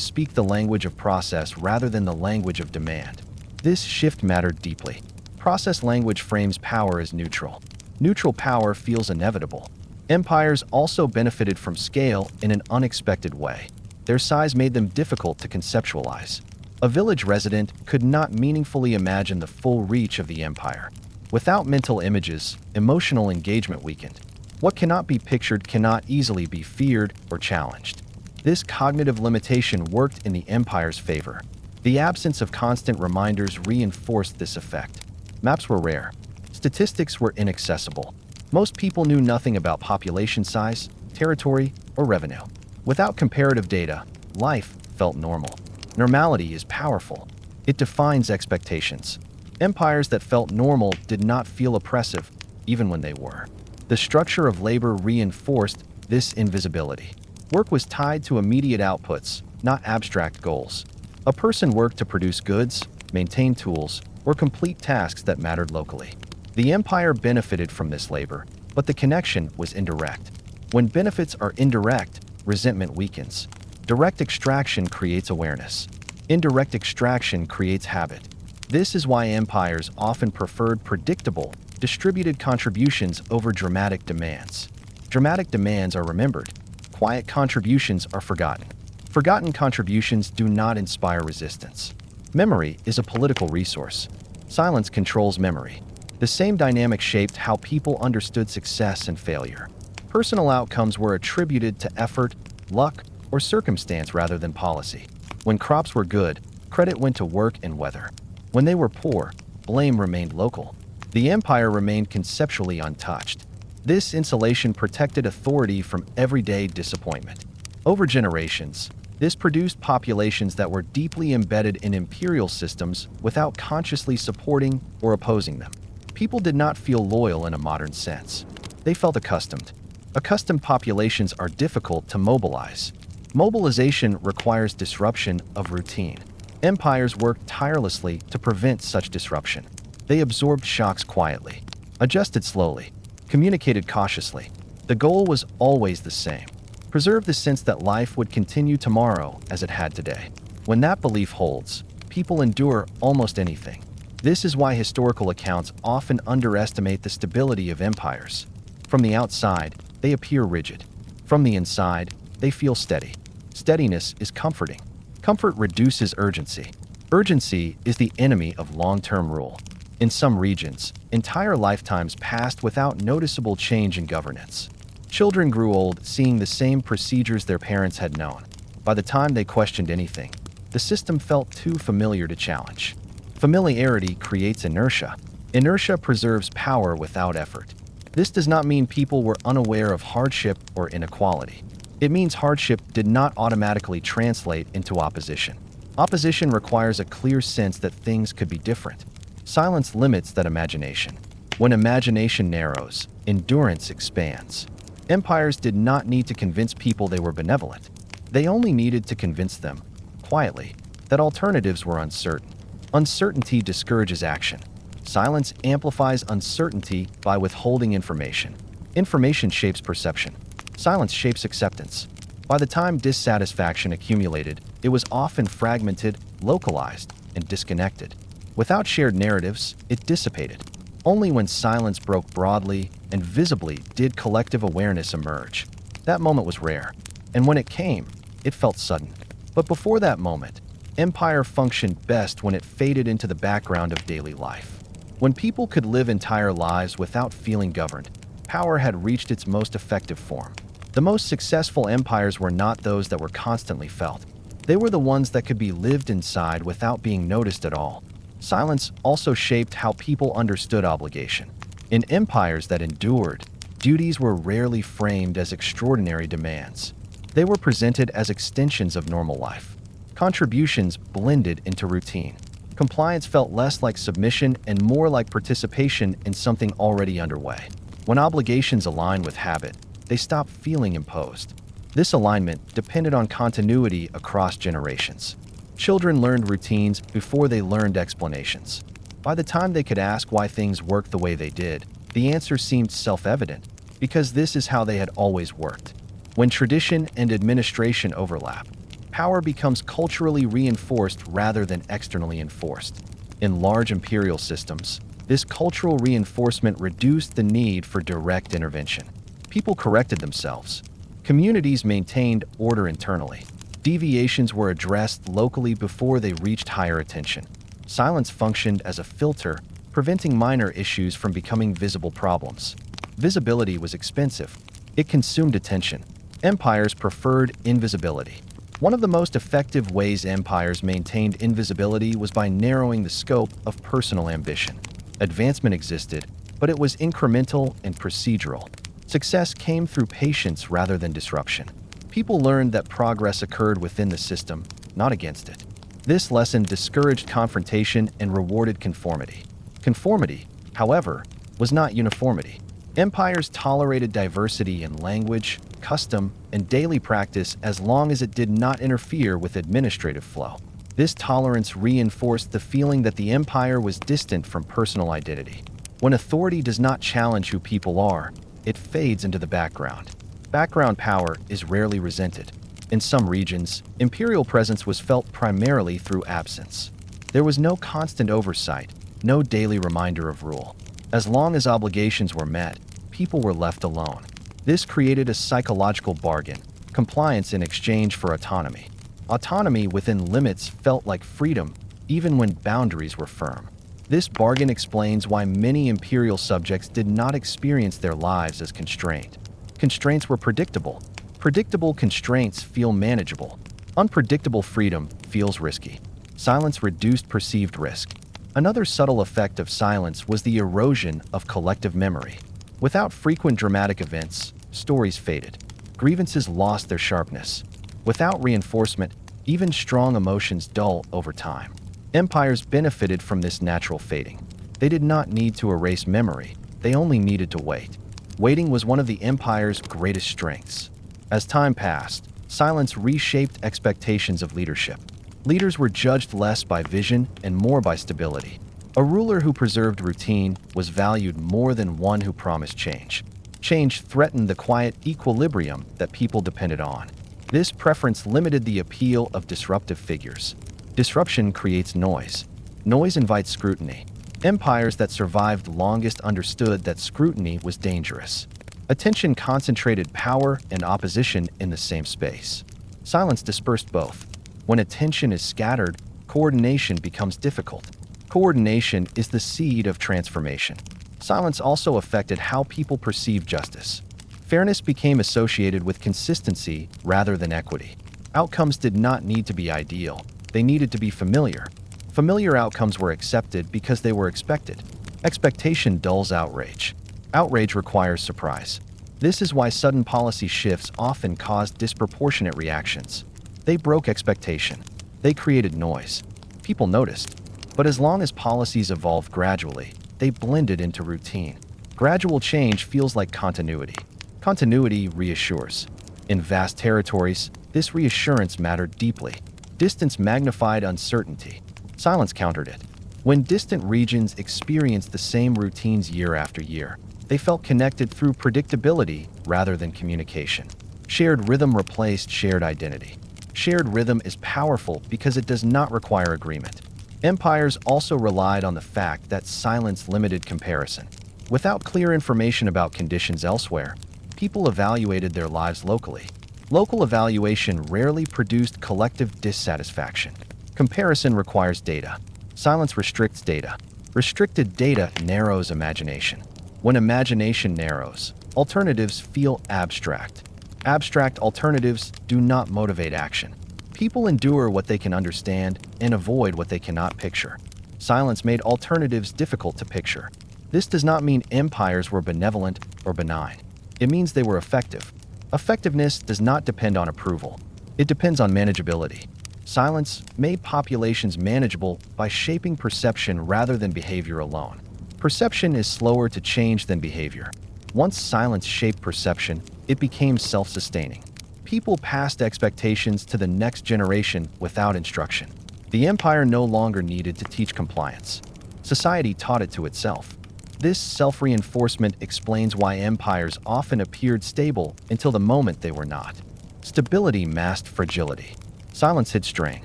Speaker 1: speak the language of process rather than the language of demand. This shift mattered deeply. Process language frames power as neutral. Neutral power feels inevitable. Empires also benefited from scale in an unexpected way. Their size made them difficult to conceptualize. A village resident could not meaningfully imagine the full reach of the empire. Without mental images, emotional engagement weakened. What cannot be pictured cannot easily be feared or challenged. This cognitive limitation worked in the empire's favor. The absence of constant reminders reinforced this effect. Maps were rare. Statistics were inaccessible. Most people knew nothing about population size, territory, or revenue. Without comparative data, life felt normal. Normality is powerful. It defines expectations. Empires that felt normal did not feel oppressive, even when they were. The structure of labor reinforced this invisibility. Work was tied to immediate outputs, not abstract goals. A person worked to produce goods, maintain tools, or complete tasks that mattered locally. The empire benefited from this labor, but the connection was indirect. When benefits are indirect, resentment weakens. Direct extraction creates awareness. Indirect extraction creates habit. This is why empires often preferred predictable, distributed contributions over dramatic demands. Dramatic demands are remembered. Quiet contributions are forgotten. Forgotten contributions do not inspire resistance. Memory is a political resource. Silence controls memory. The same dynamic shaped how people understood success and failure. Personal outcomes were attributed to effort, luck, or circumstance rather than policy. When crops were good, credit went to work and weather. When they were poor, blame remained local. The empire remained conceptually untouched. This insulation protected authority from everyday disappointment. Over generations, this produced populations that were deeply embedded in imperial systems without consciously supporting or opposing them. People did not feel loyal in a modern sense. They felt accustomed. Accustomed populations are difficult to mobilize. Mobilization requires disruption of routine. Empires worked tirelessly to prevent such disruption. They absorbed shocks quietly, adjusted slowly, communicated cautiously. The goal was always the same: preserve the sense that life would continue tomorrow as it had today. When that belief holds, people endure almost anything. This is why historical accounts often underestimate the stability of empires. From the outside, they appear rigid. From the inside, they feel steady. Steadiness is comforting. Comfort reduces urgency. Urgency is the enemy of long-term rule. In some regions, entire lifetimes passed without noticeable change in governance. Children grew old seeing the same procedures their parents had known. By the time they questioned anything, the system felt too familiar to challenge. Familiarity creates inertia. Inertia preserves power without effort. This does not mean people were unaware of hardship or inequality. It means hardship did not automatically translate into opposition. Opposition requires a clear sense that things could be different. Silence limits that imagination. When imagination narrows, endurance expands. Empires did not need to convince people they were benevolent. They only needed to convince them, quietly, that alternatives were uncertain. Uncertainty discourages action. Silence amplifies uncertainty by withholding information. Information shapes perception. Silence shapes acceptance. By the time dissatisfaction accumulated, it was often fragmented, localized, and disconnected. Without shared narratives, it dissipated. Only when silence broke broadly and visibly did collective awareness emerge. That moment was rare, and when it came, it felt sudden. But before that moment, empire functioned best when it faded into the background of daily life. When people could live entire lives without feeling governed, power had reached its most effective form. The most successful empires were not those that were constantly felt. They were the ones that could be lived inside without being noticed at all. Silence also shaped how people understood obligation. In empires that endured, duties were rarely framed as extraordinary demands. They were presented as extensions of normal life. Contributions blended into routine. Compliance felt less like submission and more like participation in something already underway. When obligations align with habit, they stop feeling imposed. This alignment depended on continuity across generations. Children learned routines before they learned explanations. By the time they could ask why things worked the way they did, the answer seemed self-evident. because this is how they had always worked. When tradition and administration overlap, power becomes culturally reinforced rather than externally enforced. In large imperial systems, this cultural reinforcement reduced the need for direct intervention. People corrected themselves. Communities maintained order internally. Deviations were addressed locally before they reached higher attention. Silence functioned as a filter, preventing minor issues from becoming visible problems. Visibility was expensive. It consumed attention. Empires preferred invisibility. One of the most effective ways empires maintained invisibility was by narrowing the scope of personal ambition. Advancement existed, but it was incremental and procedural. Success came through patience rather than disruption. People learned that progress occurred within the system, not against it. This lesson discouraged confrontation and rewarded conformity. Conformity, however, was not uniformity. Empires tolerated diversity in language, custom, and daily practice as long as it did not interfere with administrative flow. This tolerance reinforced the feeling that the empire was distant from personal identity. When authority does not challenge who people are, it fades into the background. Background power is rarely resented. In some regions, imperial presence was felt primarily through absence. There was no constant oversight, no daily reminder of rule. As long as obligations were met, people were left alone. This created a psychological bargain, compliance in exchange for autonomy. Autonomy within limits felt like freedom, even when boundaries were firm. This bargain explains why many imperial subjects did not experience their lives as constrained. Constraints were predictable. Predictable constraints feel manageable. Unpredictable freedom feels risky. Silence reduced perceived risk. Another subtle effect of silence was the erosion of collective memory. Without frequent dramatic events, stories faded. Grievances lost their sharpness. Without reinforcement, even strong emotions dull over time. Empires benefited from this natural fading. They did not need to erase memory, they only needed to wait. Waiting was one of the empire's greatest strengths. As time passed, silence reshaped expectations of leadership. Leaders were judged less by vision and more by stability. A ruler who preserved routine was valued more than one who promised change. Change threatened the quiet equilibrium that people depended on. This preference limited the appeal of disruptive figures. Disruption creates noise. Noise invites scrutiny. Empires that survived longest understood that scrutiny was dangerous. Attention concentrated power and opposition in the same space. Silence dispersed both. When attention is scattered, coordination becomes difficult. Coordination is the seed of transformation. Silence also affected how people perceive justice. Fairness became associated with consistency rather than equity. Outcomes did not need to be ideal. They needed to be familiar. Familiar outcomes were accepted because they were expected. Expectation dulls outrage. Outrage requires surprise. This is why sudden policy shifts often caused disproportionate reactions. They broke expectation. They created noise. People noticed. But as long as policies evolved gradually, they blended into routine. Gradual change feels like continuity. Continuity reassures. In vast territories, this reassurance mattered deeply. Distance magnified uncertainty. Silence countered it. When distant regions experienced the same routines year after year, they felt connected through predictability rather than communication. Shared rhythm replaced shared identity. Shared rhythm is powerful because it does not require agreement. Empires also relied on the fact that silence limited comparison. Without clear information about conditions elsewhere, people evaluated their lives locally. Local evaluation rarely produced collective dissatisfaction. Comparison requires data. Silence restricts data. Restricted data narrows imagination. When imagination narrows, alternatives feel abstract. Abstract alternatives do not motivate action. People endure what they can understand and avoid what they cannot picture. Silence made alternatives difficult to picture. This does not mean empires were benevolent or benign. It means they were effective. Effectiveness does not depend on approval. It depends on manageability. Silence made populations manageable by shaping perception rather than behavior alone. Perception is slower to change than behavior. Once silence shaped perception, it became self-sustaining. People passed expectations to the next generation without instruction. The empire no longer needed to teach compliance. Society taught it to itself. This self-reinforcement explains why empires often appeared stable until the moment they were not. Stability masked fragility. Silence hid strain.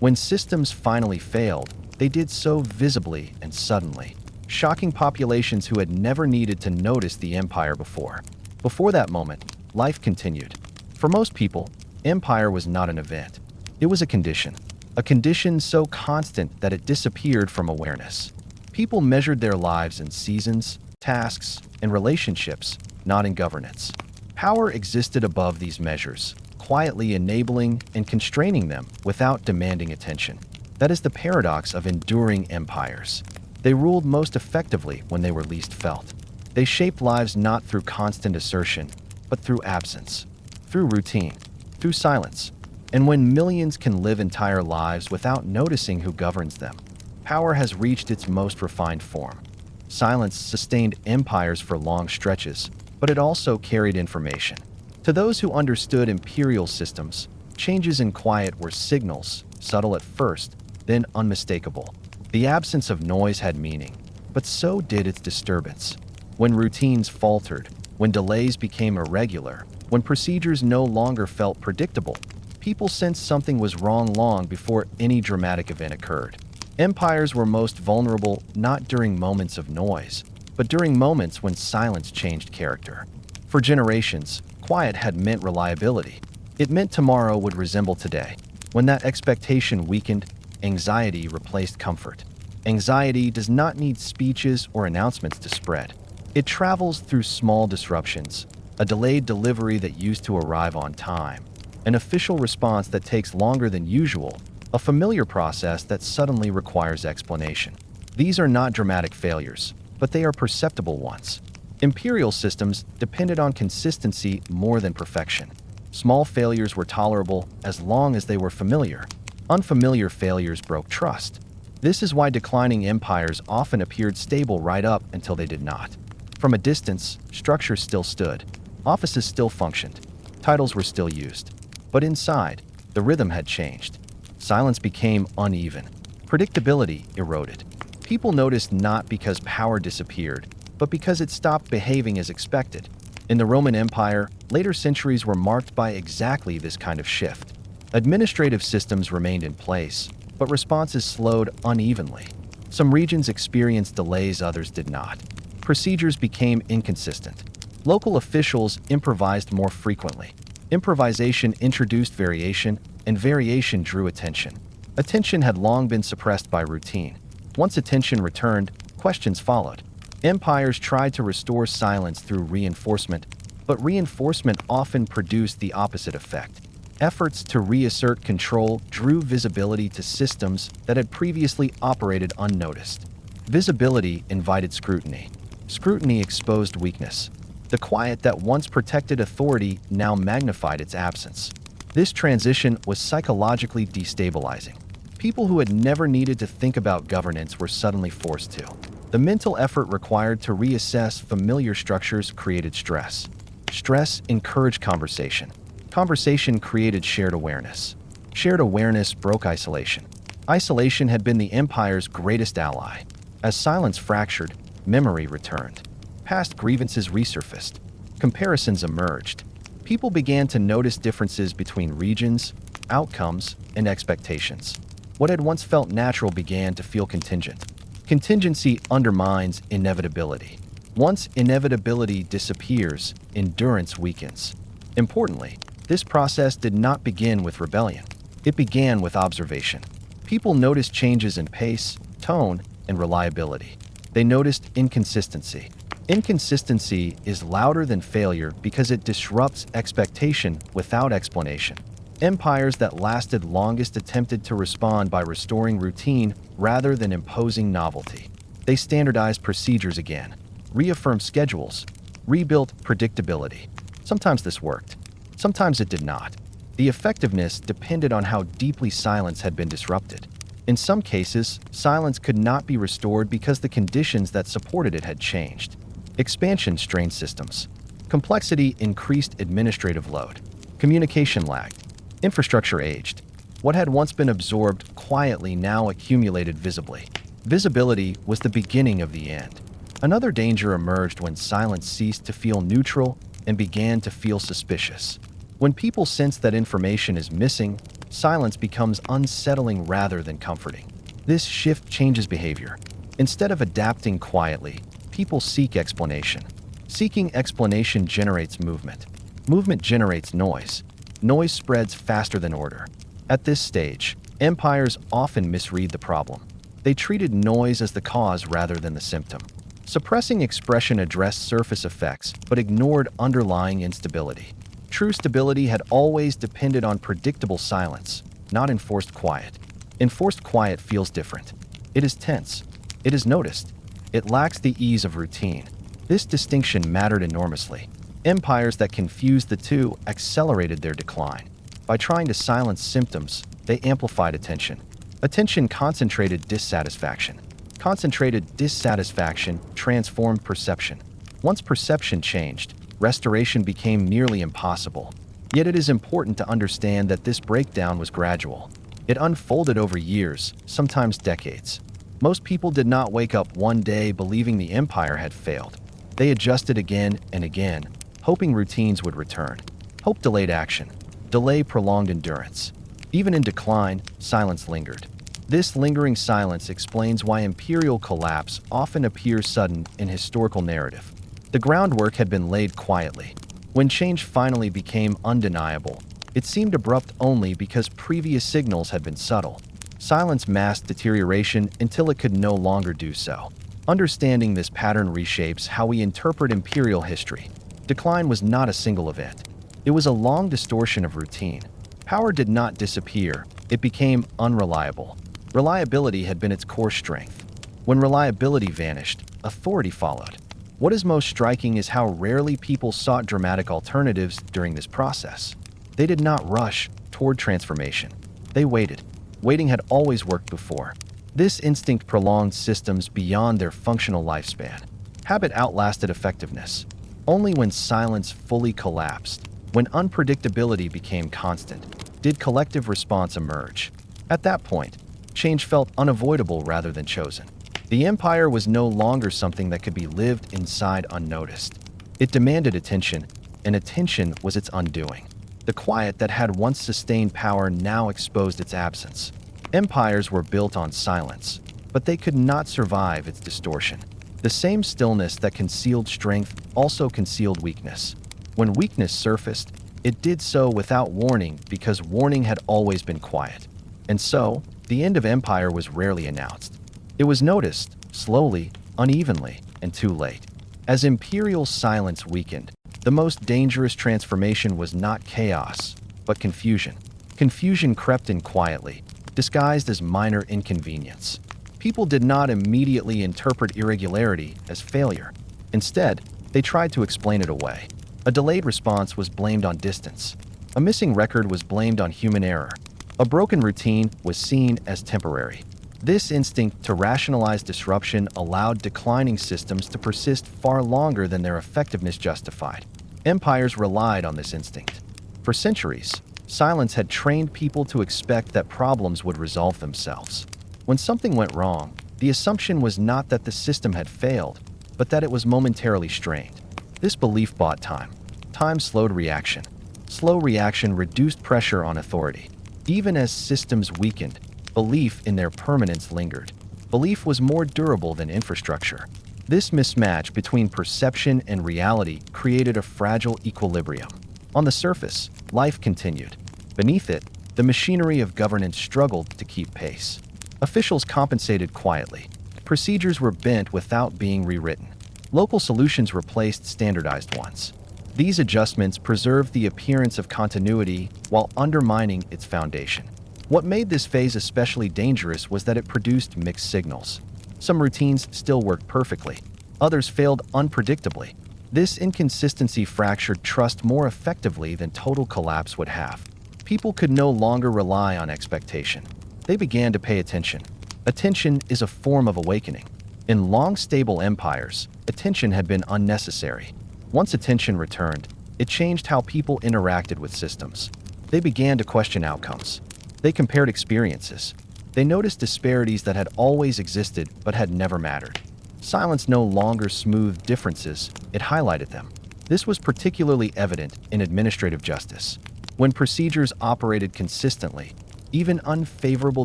Speaker 1: When systems finally failed, they did so visibly and suddenly, shocking populations who had never needed to notice the empire before. Before that moment, life continued. For most people, empire was not an event. It was a condition so constant that it disappeared from awareness. People measured their lives in seasons, tasks, and relationships, not in governance. Power existed above these measures, quietly enabling and constraining them without demanding attention. That is the paradox of enduring empires. They ruled most effectively when they were least felt. They shaped lives not through constant assertion, but through absence, through routine, through silence. And when millions can live entire lives without noticing who governs them, power has reached its most refined form. Silence sustained empires for long stretches, but it also carried information. To those who understood imperial systems, changes in quiet were signals, subtle at first, then unmistakable. The absence of noise had meaning, but so did its disturbance. When routines faltered, when delays became irregular, when procedures no longer felt predictable, people sensed something was wrong long before any dramatic event occurred. Empires were most vulnerable not during moments of noise, but during moments when silence changed character. For generations, quiet had meant reliability. It meant tomorrow would resemble today. When that expectation weakened, anxiety replaced comfort. Anxiety does not need speeches or announcements to spread. It travels through small disruptions, a delayed delivery that used to arrive on time, an official response that takes longer than usual, a familiar process that suddenly requires explanation. These are not dramatic failures, but they are perceptible ones. Imperial systems depended on consistency more than perfection. Small failures were tolerable as long as they were familiar. Unfamiliar failures broke trust. This is why declining empires often appeared stable right up until they did not. From a distance, structures still stood. Offices still functioned. Titles were still used. But inside, the rhythm had changed. Silence became uneven. Predictability eroded. People noticed not because power disappeared, but because it stopped behaving as expected. In the Roman Empire, later centuries were marked by exactly this kind of shift. Administrative systems remained in place, but responses slowed unevenly. Some regions experienced delays, others did not. Procedures became inconsistent. Local officials improvised more frequently. Improvisation introduced variation, and variation drew attention. Attention had long been suppressed by routine. Once attention returned, questions followed. Empires tried to restore silence through reinforcement, but reinforcement often produced the opposite effect. Efforts to reassert control drew visibility to systems that had previously operated unnoticed. Visibility invited scrutiny. Scrutiny exposed weakness. The quiet that once protected authority now magnified its absence. This transition was psychologically destabilizing. People who had never needed to think about governance were suddenly forced to. The mental effort required to reassess familiar structures created stress. Stress encouraged conversation. Conversation created shared awareness. Shared awareness broke isolation. Isolation had been the empire's greatest ally. As silence fractured, memory returned. Past grievances resurfaced. Comparisons emerged. People began to notice differences between regions, outcomes, and expectations. What had once felt natural began to feel contingent. Contingency undermines inevitability. Once inevitability disappears, endurance weakens. Importantly, this process did not begin with rebellion. It began with observation. People noticed changes in pace, tone, and reliability. They noticed inconsistency. Inconsistency is louder than failure because it disrupts expectation without explanation. Empires that lasted longest attempted to respond by restoring routine rather than imposing novelty. They standardized procedures again, reaffirmed schedules, rebuilt predictability. Sometimes this worked. Sometimes it did not. The effectiveness depended on how deeply silence had been disrupted. In some cases, silence could not be restored because the conditions that supported it had changed. Expansion strained systems. Complexity increased administrative load. Communication lagged. Infrastructure aged. What had once been absorbed quietly now accumulated visibly. Visibility was the beginning of the end. Another danger emerged when silence ceased to feel neutral and began to feel suspicious. When people sense that information is missing, silence becomes unsettling rather than comforting. This shift changes behavior. Instead of adapting quietly, people seek explanation. Seeking explanation generates movement. Movement generates noise. Noise spreads faster than order. At this stage, empires often misread the problem. They treated noise as the cause rather than the symptom. Suppressing expression addressed surface effects but ignored underlying instability. True stability had always depended on predictable silence, not enforced quiet. Enforced quiet feels different. It is tense. It is noticed. It lacks the ease of routine. This distinction mattered enormously. Empires that confused the two accelerated their decline. By trying to silence symptoms, they amplified attention. Attention concentrated dissatisfaction. Concentrated dissatisfaction transformed perception. Once perception changed, restoration became nearly impossible. Yet it is important to understand that this breakdown was gradual. It unfolded over years, sometimes decades. Most people did not wake up one day believing the empire had failed. They adjusted again and again, hoping routines would return. Hope delayed action. Delay prolonged endurance. Even in decline, silence lingered. This lingering silence explains why imperial collapse often appears sudden in historical narrative. The groundwork had been laid quietly. When change finally became undeniable, it seemed abrupt only because previous signals had been subtle. Silence masked deterioration until it could no longer do so. Understanding this pattern reshapes how we interpret imperial history. Decline was not a single event. It was a long distortion of routine. Power did not disappear, it became unreliable. Reliability had been its core strength. When reliability vanished, authority followed. What is most striking is how rarely people sought dramatic alternatives during this process. They did not rush toward transformation. They waited. Waiting had always worked before. This instinct prolonged systems beyond their functional lifespan. Habit outlasted effectiveness. Only when silence fully collapsed, when unpredictability became constant, did collective response emerge. At that point, change felt unavoidable rather than chosen. The empire was no longer something that could be lived inside unnoticed. It demanded attention, and attention was its undoing. The quiet that had once sustained power now exposed its absence. Empires were built on silence, but they could not survive its distortion. The same stillness that concealed strength also concealed weakness. When weakness surfaced, it did so without warning because warning had always been quiet. And so, the end of empire was rarely announced. It was noticed, slowly, unevenly, and too late. As imperial silence weakened, the most dangerous transformation was not chaos, but confusion. Confusion crept in quietly, disguised as minor inconvenience. People did not immediately interpret irregularity as failure. Instead, they tried to explain it away. A delayed response was blamed on distance. A missing record was blamed on human error. A broken routine was seen as temporary. This instinct to rationalize disruption allowed declining systems to persist far longer than their effectiveness justified. Empires relied on this instinct. For centuries, silence had trained people to expect that problems would resolve themselves. When something went wrong, the assumption was not that the system had failed, but that it was momentarily strained. This belief bought time. Time slowed reaction. Slow reaction reduced pressure on authority. Even as systems weakened, belief in their permanence lingered. Belief was more durable than infrastructure. This mismatch between perception and reality created a fragile equilibrium. On the surface, life continued. Beneath it, the machinery of governance struggled to keep pace. Officials compensated quietly. Procedures were bent without being rewritten. Local solutions replaced standardized ones. These adjustments preserved the appearance of continuity while undermining its foundation. What made this phase especially dangerous was that it produced mixed signals. Some routines still worked perfectly. Others failed unpredictably. This inconsistency fractured trust more effectively than total collapse would have. People could no longer rely on expectation. They began to pay attention. Attention is a form of awakening. In long, stable empires, attention had been unnecessary. Once attention returned, it changed how people interacted with systems. They began to question outcomes. They compared experiences. They noticed disparities that had always existed but had never mattered. Silence no longer smoothed differences, it highlighted them. This was particularly evident in administrative justice. When procedures operated consistently, even unfavorable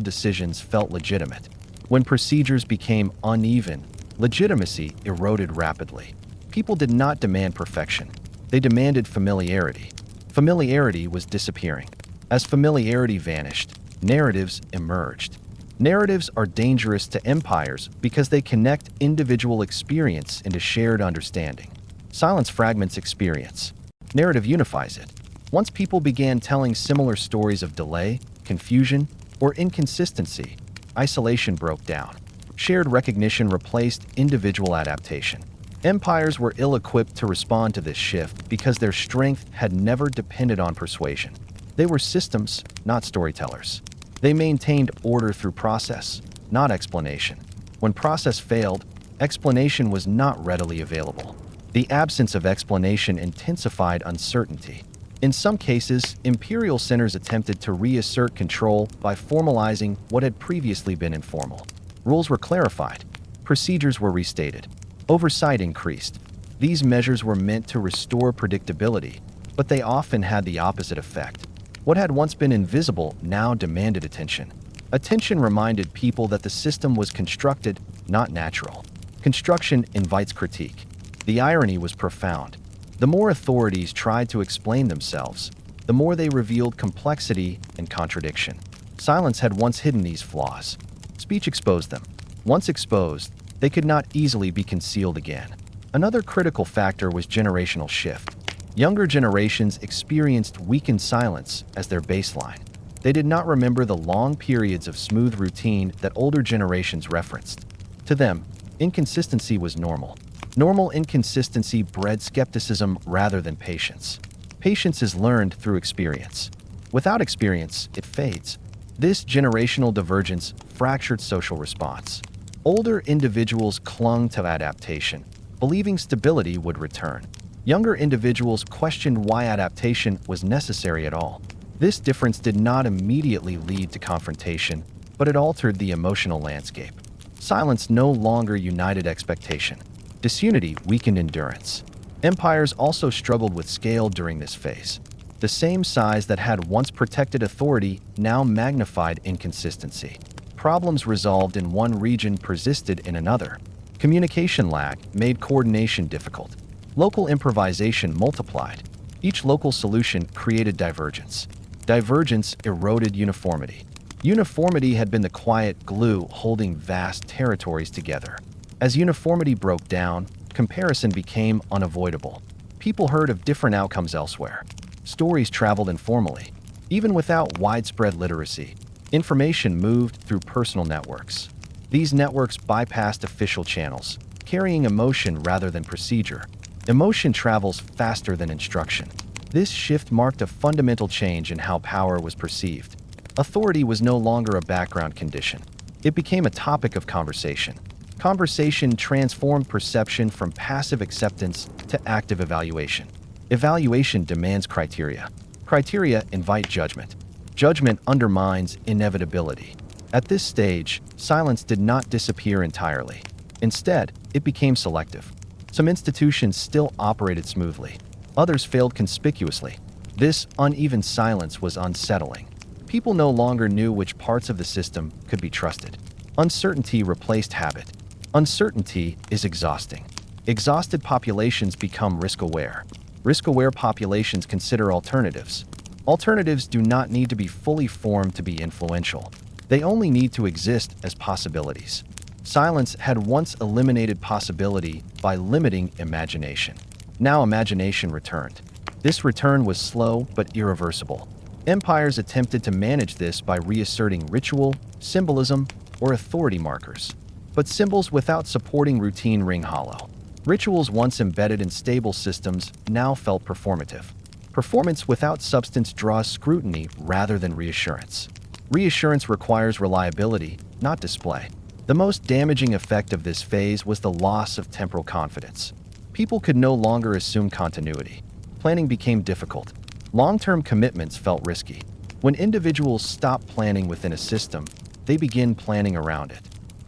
Speaker 1: decisions felt legitimate. When procedures became uneven, legitimacy eroded rapidly. People did not demand perfection. They demanded familiarity. Familiarity was disappearing. As familiarity vanished, narratives emerged. Narratives are dangerous to empires because they connect individual experience into shared understanding. Silence fragments experience. Narrative unifies it. Once people began telling similar stories of delay, confusion, or inconsistency, isolation broke down. Shared recognition replaced individual adaptation. Empires were ill-equipped to respond to this shift because their strength had never depended on persuasion. They were systems, not storytellers. They maintained order through process, not explanation. When process failed, explanation was not readily available. The absence of explanation intensified uncertainty. In some cases, imperial centers attempted to reassert control by formalizing what had previously been informal. Rules were clarified. Procedures were restated. Oversight increased. These measures were meant to restore predictability, but they often had the opposite effect. What had once been invisible now demanded attention. Attention reminded people that the system was constructed, not natural. Construction invites critique. The irony was profound. The more authorities tried to explain themselves, the more they revealed complexity and contradiction. Silence had once hidden these flaws. Speech exposed them. Once exposed, they could not easily be concealed again. Another critical factor was generational shift. Younger generations experienced weakened silence as their baseline. They did not remember the long periods of smooth routine that older generations referenced. To them, inconsistency was normal. Normal inconsistency bred skepticism rather than patience. Patience is learned through experience. Without experience, it fades. This generational divergence fractured social response. Older individuals clung to adaptation, believing stability would return. Younger individuals questioned why adaptation was necessary at all. This difference did not immediately lead to confrontation, but it altered the emotional landscape. Silence no longer united expectation. Disunity weakened endurance. Empires also struggled with scale during this phase. The same size that had once protected authority now magnified inconsistency. Problems resolved in one region persisted in another. Communication lag made coordination difficult. Local improvisation multiplied. Each local solution created divergence. Divergence eroded uniformity. Uniformity had been the quiet glue holding vast territories together. As uniformity broke down, comparison became unavoidable. People heard of different outcomes elsewhere. Stories traveled informally. Even without widespread literacy, information moved through personal networks. These networks bypassed official channels, carrying emotion rather than procedure. Emotion travels faster than instruction. This shift marked a fundamental change in how power was perceived. Authority was no longer a background condition. It became a topic of conversation. Conversation transformed perception from passive acceptance to active evaluation. Evaluation demands criteria. Criteria invite judgment. Judgment undermines inevitability. At this stage, silence did not disappear entirely. Instead, it became selective. Some institutions still operated smoothly. Others failed conspicuously. This uneven silence was unsettling. People no longer knew which parts of the system could be trusted. Uncertainty replaced habit. Uncertainty is exhausting. Exhausted populations become risk-aware. Risk-aware populations consider alternatives. Alternatives do not need to be fully formed to be influential. They only need to exist as possibilities. Silence had once eliminated possibility by limiting imagination. Now imagination returned. This return was slow but irreversible. Empires attempted to manage this by reasserting ritual, symbolism, or authority markers. But symbols without supporting routine ring hollow. Rituals once embedded in stable systems now felt performative. Performance without substance draws scrutiny rather than reassurance. Reassurance requires reliability, not display. The most damaging effect of this phase was the loss of temporal confidence. People could no longer assume continuity. Planning became difficult. Long-term commitments felt risky. When individuals stop planning within a system, they begin planning around it.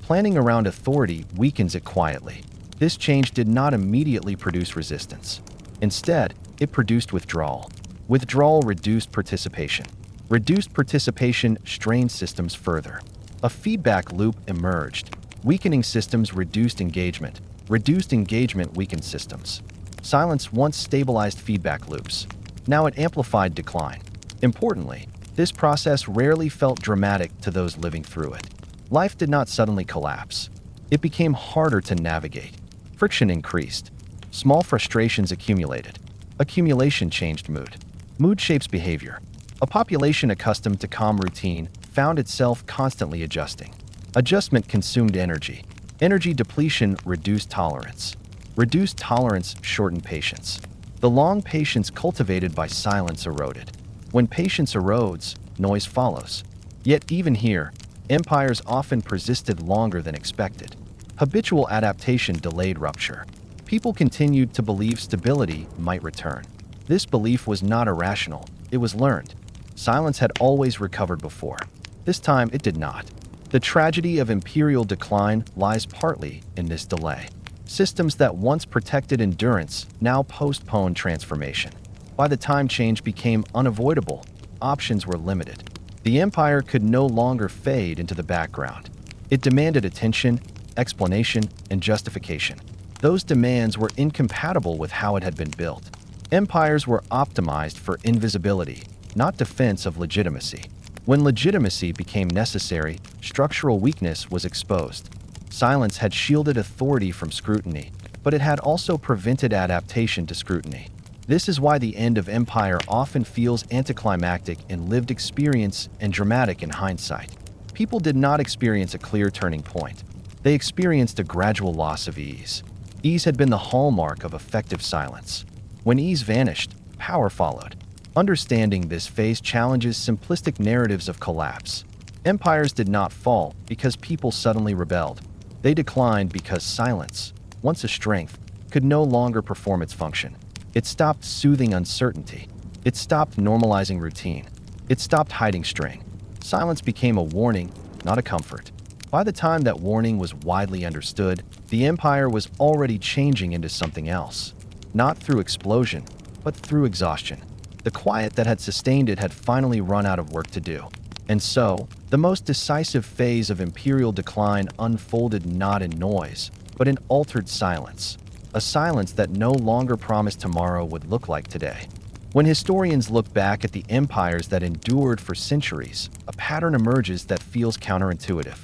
Speaker 1: Planning around authority weakens it quietly. This change did not immediately produce resistance. Instead, it produced withdrawal. Withdrawal reduced participation. Reduced participation strained systems further. A feedback loop emerged. Weakening systems reduced engagement. Reduced engagement weakened systems. Silence once stabilized feedback loops. Now it amplified decline. Importantly, this process rarely felt dramatic to those living through it. Life did not suddenly collapse. It became harder to navigate. Friction increased. Small frustrations accumulated. Accumulation changed mood. Mood shapes behavior. A population accustomed to calm routine found itself constantly adjusting. Adjustment consumed energy. Energy depletion reduced tolerance. Reduced tolerance shortened patience. The long patience cultivated by silence eroded. When patience erodes, noise follows. Yet even here, empires often persisted longer than expected. Habitual adaptation delayed rupture. People continued to believe stability might return. This belief was not irrational, it was learned. Silence had always recovered before. This time it did not. The tragedy of imperial decline lies partly in this delay. Systems that once protected endurance now postponed transformation. By the time change became unavoidable, options were limited. The empire could no longer fade into the background. It demanded attention, explanation, and justification. Those demands were incompatible with how it had been built. Empires were optimized for invisibility, not defense of legitimacy. When legitimacy became necessary, structural weakness was exposed. Silence had shielded authority from scrutiny, but it had also prevented adaptation to scrutiny. This is why the end of empire often feels anticlimactic in lived experience and dramatic in hindsight. People did not experience a clear turning point. They experienced a gradual loss of ease. Ease had been the hallmark of effective silence. When ease vanished, power followed. Understanding this phase challenges simplistic narratives of collapse. Empires did not fall because people suddenly rebelled. They declined because silence, once a strength, could no longer perform its function. It stopped soothing uncertainty. It stopped normalizing routine. It stopped hiding strain. Silence became a warning, not a comfort. By the time that warning was widely understood, the empire was already changing into something else. Not through explosion, but through exhaustion. The quiet that had sustained it had finally run out of work to do. And so, the most decisive phase of imperial decline unfolded not in noise, but in altered silence. A silence that no longer promised tomorrow would look like today. When historians look back at the empires that endured for centuries, a pattern emerges that feels counterintuitive.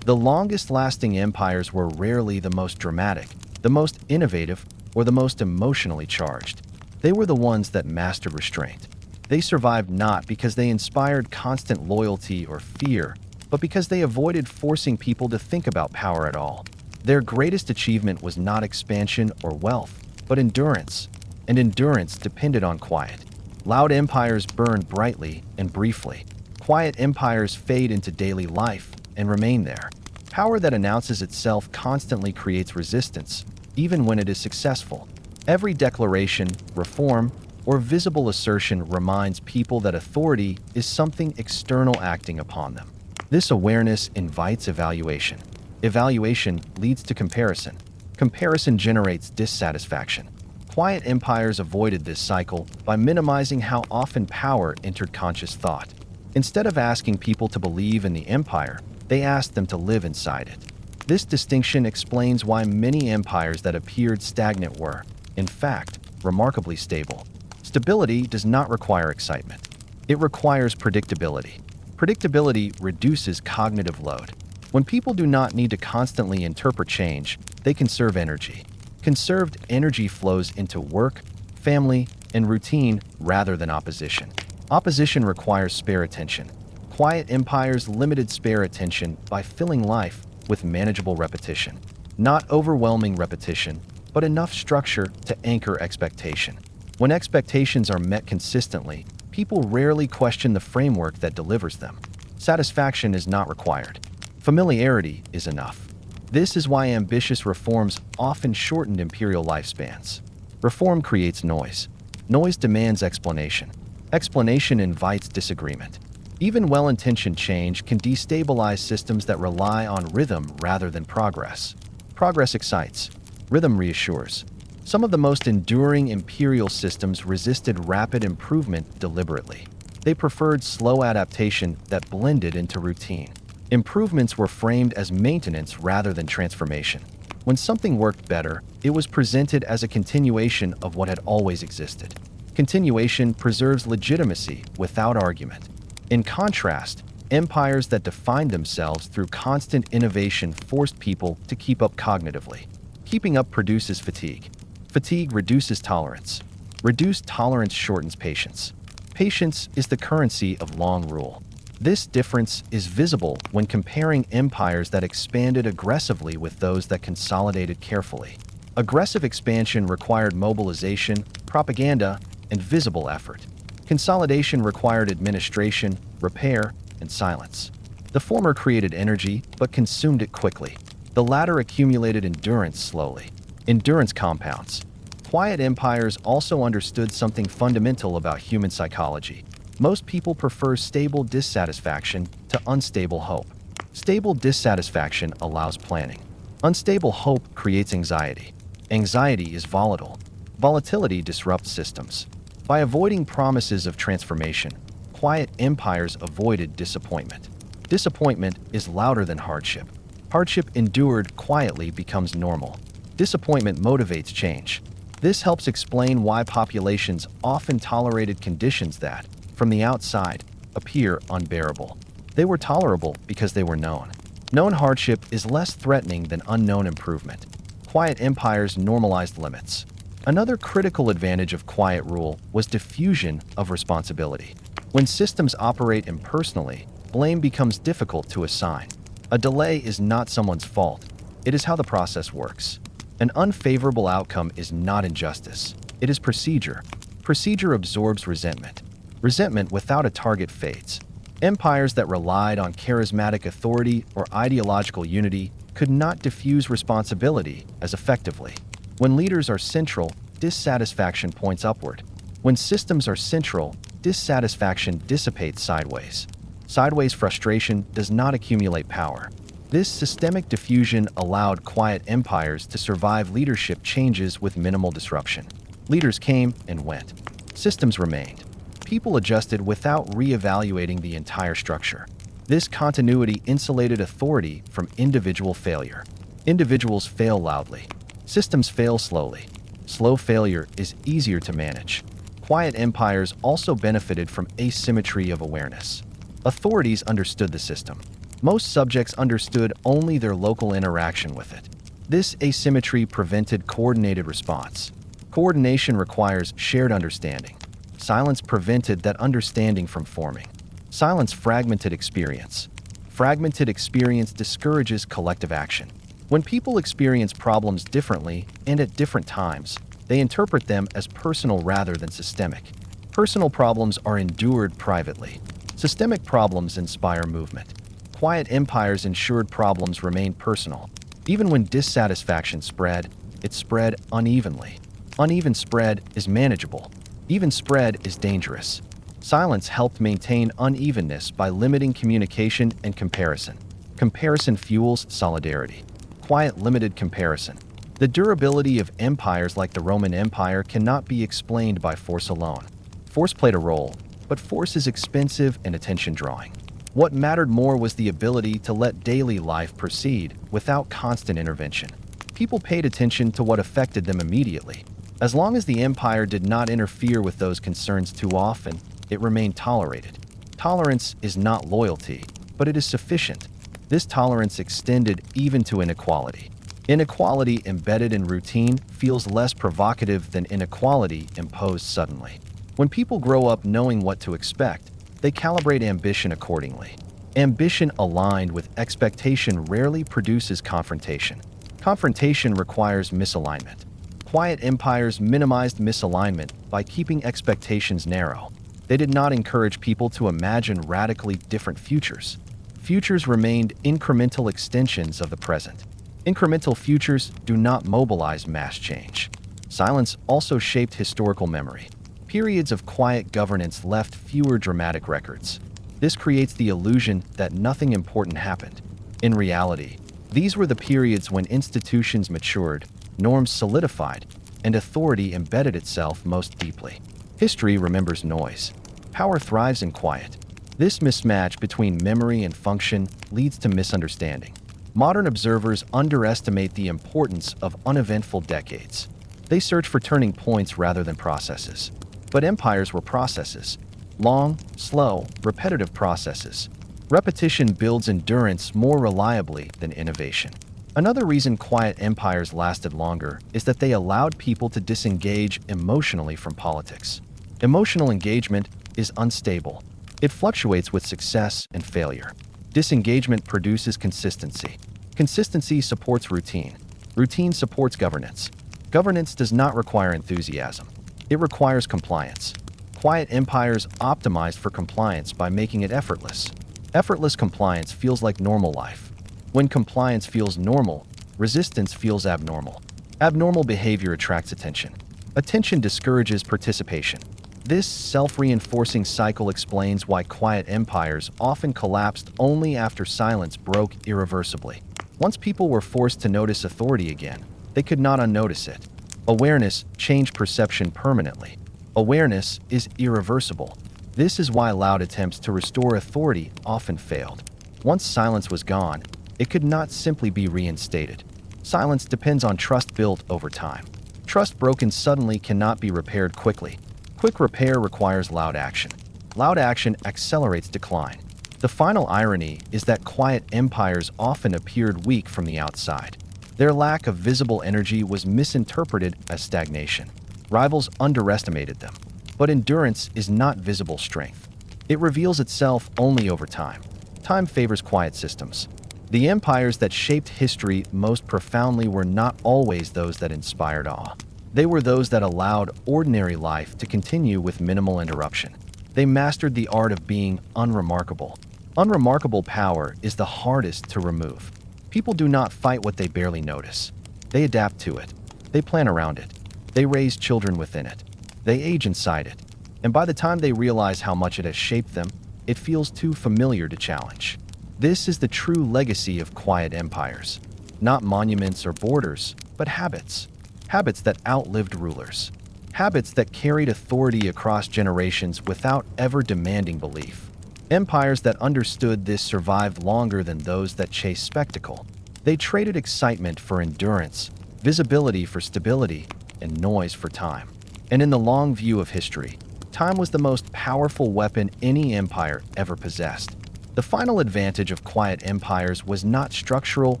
Speaker 1: The longest-lasting empires were rarely the most dramatic, the most innovative, or the most emotionally charged. They were the ones that mastered restraint. They survived not because they inspired constant loyalty or fear, but because they avoided forcing people to think about power at all. Their greatest achievement was not expansion or wealth, but endurance. And endurance depended on quiet. Loud empires burn brightly and briefly. Quiet empires fade into daily life and remain there. Power that announces itself constantly creates resistance, even when it is successful. Every declaration, reform, or visible assertion reminds people that authority is something external acting upon them. This awareness invites evaluation. Evaluation leads to comparison. Comparison generates dissatisfaction. Quiet empires avoided this cycle by minimizing how often power entered conscious thought. Instead of asking people to believe in the empire, they asked them to live inside it. This distinction explains why many empires that appeared stagnant were, in fact, remarkably stable. Stability does not require excitement. It requires predictability. Predictability reduces cognitive load. When people do not need to constantly interpret change, they conserve energy. Conserved energy flows into work, family, and routine rather than opposition. Opposition requires spare attention. Quiet empires limited spare attention by filling life with manageable repetition. Not overwhelming repetition, but enough structure to anchor expectation. When expectations are met consistently, people rarely question the framework that delivers them. Satisfaction is not required. Familiarity is enough. This is why ambitious reforms often shortened imperial lifespans. Reform creates noise. Noise demands explanation. Explanation invites disagreement. Even well-intentioned change can destabilize systems that rely on rhythm rather than progress. Progress excites. Rhythm reassures. Some of the most enduring imperial systems resisted rapid improvement deliberately. They preferred slow adaptation that blended into routine. Improvements were framed as maintenance rather than transformation. When something worked better, it was presented as a continuation of what had always existed. Continuation preserves legitimacy without argument. In contrast, empires that defined themselves through constant innovation forced people to keep up cognitively. Keeping up produces fatigue. Fatigue reduces tolerance. Reduced tolerance shortens patience. Patience is the currency of long rule. This difference is visible when comparing empires that expanded aggressively with those that consolidated carefully. Aggressive expansion required mobilization, propaganda, and visible effort. Consolidation required administration, repair, and silence. The former created energy, but consumed it quickly. The latter accumulated endurance slowly. Endurance compounds. Quiet empires also understood something fundamental about human psychology. Most people prefer stable dissatisfaction to unstable hope. Stable dissatisfaction allows planning. Unstable hope creates anxiety. Anxiety is volatile. Volatility disrupts systems. By avoiding promises of transformation, quiet empires avoided disappointment. Disappointment is louder than hardship. Hardship endured quietly becomes normal. Disappointment motivates change. This helps explain why populations often tolerated conditions that, from the outside, appear unbearable. They were tolerable because they were known. Known hardship is less threatening than unknown improvement. Quiet empires normalized limits. Another critical advantage of quiet rule was diffusion of responsibility. When systems operate impersonally, blame becomes difficult to assign. A delay is not someone's fault. It is how the process works. An unfavorable outcome is not injustice. It is procedure. Procedure absorbs resentment. Resentment without a target fades. Empires that relied on charismatic authority or ideological unity could not diffuse responsibility as effectively. When leaders are central, dissatisfaction points upward. When systems are central, dissatisfaction dissipates sideways. Sideways frustration does not accumulate power. This systemic diffusion allowed quiet empires to survive leadership changes with minimal disruption. Leaders came and went. Systems remained. People adjusted without re-evaluating the entire structure. This continuity insulated authority from individual failure. Individuals fail loudly. Systems fail slowly. Slow failure is easier to manage. Quiet empires also benefited from asymmetry of awareness. Authorities understood the system. Most subjects understood only their local interaction with it. This asymmetry prevented coordinated response. Coordination requires shared understanding. Silence prevented that understanding from forming. Silence fragmented experience. Fragmented experience discourages collective action. When people experience problems differently and at different times, they interpret them as personal rather than systemic. Personal problems are endured privately. Systemic problems inspire movement. Quiet empires ensured problems remained personal. Even when dissatisfaction spread, it spread unevenly. Uneven spread is manageable. Even spread is dangerous. Silence helped maintain unevenness by limiting communication and comparison. Comparison fuels solidarity. Quiet limited comparison. The durability of empires like the Roman Empire cannot be explained by force alone. Force played a role, but force is expensive and attention-drawing. What mattered more was the ability to let daily life proceed without constant intervention. People paid attention to what affected them immediately. As long as the empire did not interfere with those concerns too often, it remained tolerated. Tolerance is not loyalty, but it is sufficient. This tolerance extended even to inequality. Inequality embedded in routine feels less provocative than inequality imposed suddenly. When people grow up knowing what to expect, they calibrate ambition accordingly. Ambition aligned with expectation rarely produces confrontation. Confrontation requires misalignment. Quiet empires minimized misalignment by keeping expectations narrow. They did not encourage people to imagine radically different futures. Futures remained incremental extensions of the present. Incremental futures do not mobilize mass change. Silence also shaped historical memory. Periods of quiet governance left fewer dramatic records. This creates the illusion that nothing important happened. In reality, these were the periods when institutions matured, norms solidified, and authority embedded itself most deeply. History remembers noise. Power thrives in quiet. This mismatch between memory and function leads to misunderstanding. Modern observers underestimate the importance of uneventful decades. They search for turning points rather than processes. But empires were processes. Long, slow, repetitive processes. Repetition builds endurance more reliably than innovation. Another reason quiet empires lasted longer is that they allowed people to disengage emotionally from politics. Emotional engagement is unstable. It fluctuates with success and failure. Disengagement produces consistency. Consistency supports routine. Routine supports governance. Governance does not require enthusiasm. It requires compliance. Quiet empires optimized for compliance by making it effortless. Effortless compliance feels like normal life. When compliance feels normal, resistance feels abnormal. Abnormal behavior attracts attention. Attention discourages participation. This self-reinforcing cycle explains why quiet empires often collapsed only after silence broke irreversibly. Once people were forced to notice authority again, they could not unnotice it. Awareness changed perception permanently. Awareness is irreversible. This is why loud attempts to restore authority often failed. Once silence was gone, it could not simply be reinstated. Silence depends on trust built over time. Trust broken suddenly cannot be repaired quickly. Quick repair requires loud action. Loud action accelerates decline. The final irony is that quiet empires often appeared weak from the outside. Their lack of visible energy was misinterpreted as stagnation. Rivals underestimated them. But endurance is not visible strength. It reveals itself only over time. Time favors quiet systems. The empires that shaped history most profoundly were not always those that inspired awe. They were those that allowed ordinary life to continue with minimal interruption. They mastered the art of being unremarkable. Unremarkable power is the hardest to remove. People do not fight what they barely notice. They adapt to it. They plan around it. They raise children within it. They age inside it. And by the time they realize how much it has shaped them, it feels too familiar to challenge. This is the true legacy of quiet empires. Not monuments or borders, but habits. Habits that outlived rulers. Habits that carried authority across generations without ever demanding belief. Empires that understood this survived longer than those that chased spectacle. They traded excitement for endurance, visibility for stability, and noise for time. And in the long view of history, time was the most powerful weapon any empire ever possessed. The final advantage of quiet empires was not structural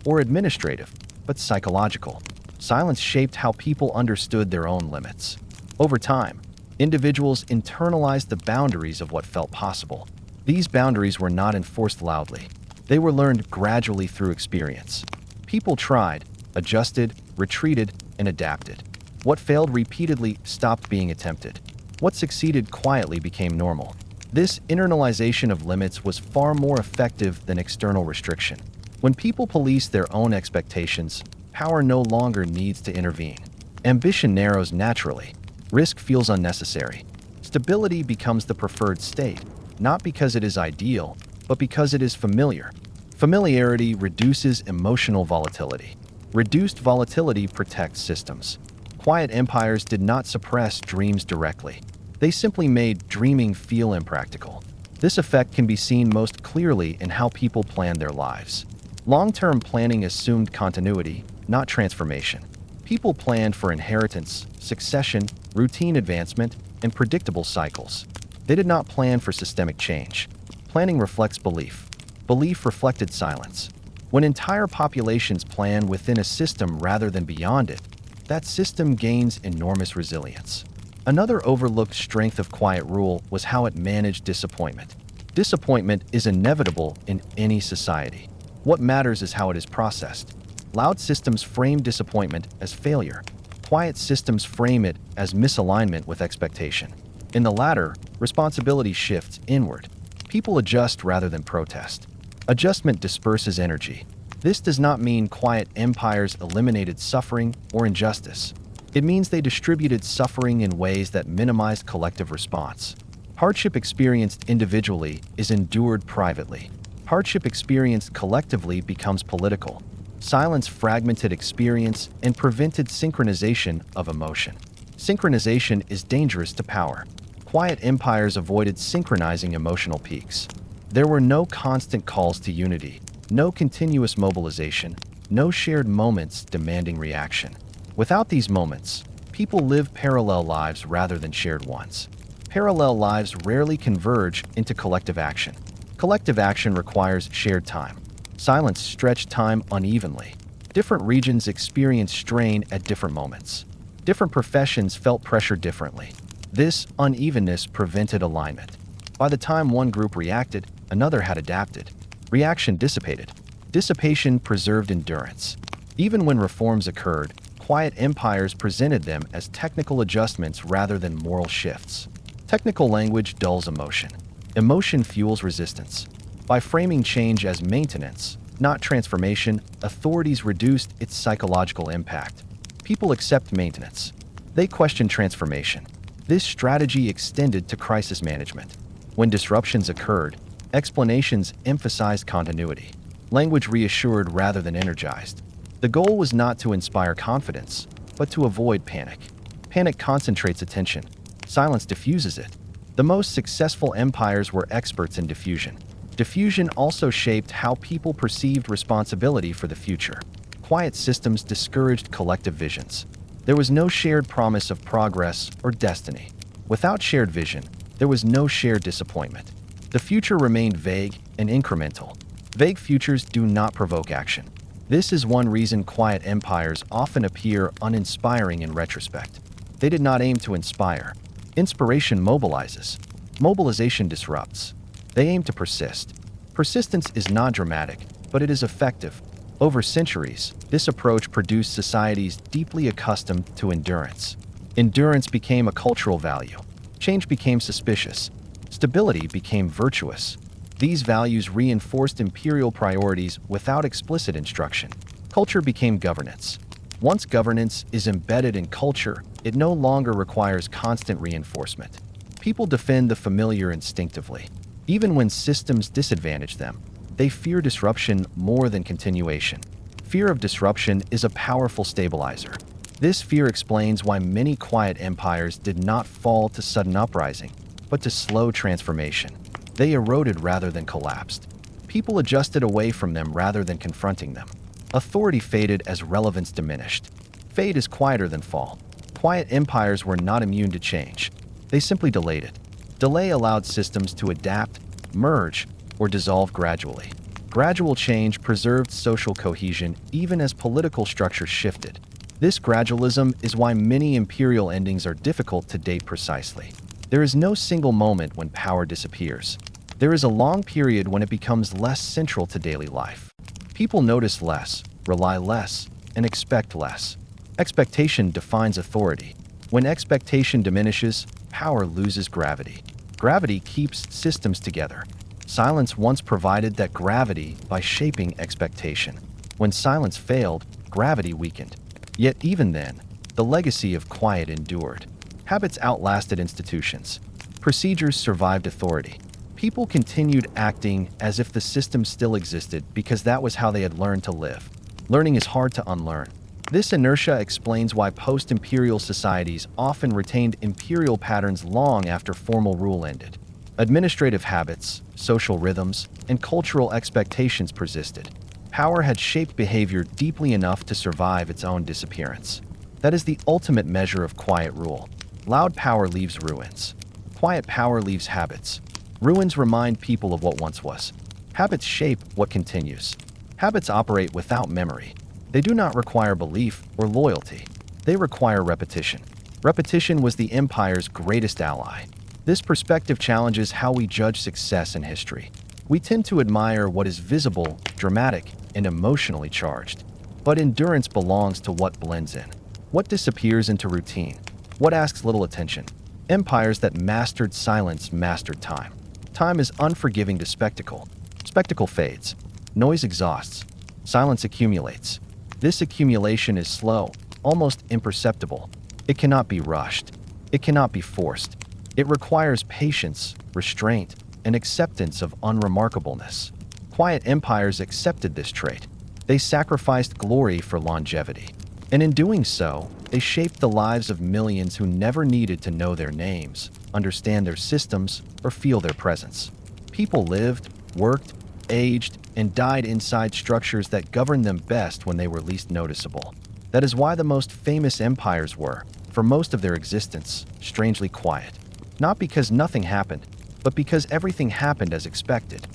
Speaker 1: or administrative, but psychological. Silence shaped how people understood their own limits. Over time, individuals internalized the boundaries of what felt possible. These boundaries were not enforced loudly. They were learned gradually through experience. People tried, adjusted, retreated, and adapted. What failed repeatedly stopped being attempted. What succeeded quietly became normal. This internalization of limits was far more effective than external restriction. When people police their own expectations, power no longer needs to intervene. Ambition narrows naturally. Risk feels unnecessary. Stability becomes the preferred state, not because it is ideal, but because it is familiar. Familiarity reduces emotional volatility. Reduced volatility protects systems. Quiet empires did not suppress dreams directly. They simply made dreaming feel impractical. This effect can be seen most clearly in how people plan their lives. Long-term planning assumed continuity, not transformation. People planned for inheritance, succession, routine advancement, and predictable cycles. They did not plan for systemic change. Planning reflects belief. Belief reflected silence. When entire populations plan within a system rather than beyond it, that system gains enormous resilience. Another overlooked strength of quiet rule was how it managed disappointment. Disappointment is inevitable in any society. What matters is how it is processed. Loud systems frame disappointment as failure. Quiet systems frame it as misalignment with expectation. In the latter, responsibility shifts inward. People adjust rather than protest. Adjustment disperses energy. This does not mean quiet empires eliminated suffering or injustice. It means they distributed suffering in ways that minimized collective response. Hardship experienced individually is endured privately. Hardship experienced collectively becomes political. Silence fragmented experience and prevented synchronization of emotion. Synchronization is dangerous to power. Quiet empires avoided synchronizing emotional peaks. There were no constant calls to unity, no continuous mobilization, no shared moments demanding reaction. Without these moments, people live parallel lives rather than shared ones. Parallel lives rarely converge into collective action. Collective action requires shared time. Silence stretched time unevenly. Different regions experienced strain at different moments. Different professions felt pressure differently. This unevenness prevented alignment. By the time one group reacted, another had adapted. Reaction dissipated. Dissipation preserved endurance. Even when reforms occurred, quiet empires presented them as technical adjustments rather than moral shifts. Technical language dulls emotion. Emotion fuels resistance. By framing change as maintenance, not transformation, authorities reduced its psychological impact. People accept maintenance. They question transformation. This strategy extended to crisis management. When disruptions occurred, explanations emphasized continuity. Language reassured rather than energized. The goal was not to inspire confidence, but to avoid panic. Panic concentrates attention. Silence diffuses it. The most successful empires were experts in diffusion. Diffusion also shaped how people perceived responsibility for the future. Quiet systems discouraged collective visions. There was no shared promise of progress or destiny. Without shared vision, there was no shared disappointment. The future remained vague and incremental. Vague futures do not provoke action. This is one reason quiet empires often appear uninspiring in retrospect. They did not aim to inspire. Inspiration mobilizes. Mobilization disrupts. They aim to persist. Persistence is not dramatic, but it is effective. Over centuries, this approach produced societies deeply accustomed to endurance. Endurance became a cultural value. Change became suspicious. Stability became virtuous. These values reinforced imperial priorities without explicit instruction. Culture became governance. Once governance is embedded in culture, it no longer requires constant reinforcement. People defend the familiar instinctively. Even when systems disadvantage them, they fear disruption more than continuation. Fear of disruption is a powerful stabilizer. This fear explains why many quiet empires did not fall to sudden uprising, but to slow transformation. They eroded rather than collapsed. People adjusted away from them rather than confronting them. Authority faded as relevance diminished. Fade is quieter than fall. Quiet empires were not immune to change. They simply delayed it. Delay allowed systems to adapt, merge, or dissolve gradually. Gradual change preserved social cohesion even as political structures shifted. This gradualism is why many imperial endings are difficult to date precisely. There is no single moment when power disappears. There is a long period when it becomes less central to daily life. People notice less, rely less, and expect less. Expectation defines authority. When expectation diminishes, power loses gravity. Gravity keeps systems together. Silence once provided that gravity by shaping expectation. When silence failed, gravity weakened. Yet even then, the legacy of quiet endured. Habits outlasted institutions. Procedures survived authority. People continued acting as if the system still existed because that was how they had learned to live. Learning is hard to unlearn. This inertia explains why post-imperial societies often retained imperial patterns long after formal rule ended. Administrative habits, social rhythms, and cultural expectations persisted. Power had shaped behavior deeply enough to survive its own disappearance. That is the ultimate measure of quiet rule. Loud power leaves ruins. Quiet power leaves habits. Ruins remind people of what once was. Habits shape what continues. Habits operate without memory. They do not require belief or loyalty. They require repetition. Repetition was the empire's greatest ally. This perspective challenges how we judge success in history. We tend to admire what is visible, dramatic, and emotionally charged. But endurance belongs to what blends in. What disappears into routine? What asks little attention? Empires that mastered silence mastered time. Time is unforgiving to spectacle. Spectacle fades. Noise exhausts. Silence accumulates. This accumulation is slow, almost imperceptible. It cannot be rushed. It cannot be forced. It requires patience, restraint, and acceptance of unremarkableness. Quiet empires accepted this trait. They sacrificed glory for longevity. And in doing so, they shaped the lives of millions who never needed to know their names, understand their systems, or feel their presence. People lived, worked, aged, and died inside structures that governed them best when they were least noticeable. That is why the most famous empires were, for most of their existence, strangely quiet. Not because nothing happened, but because everything happened as expected.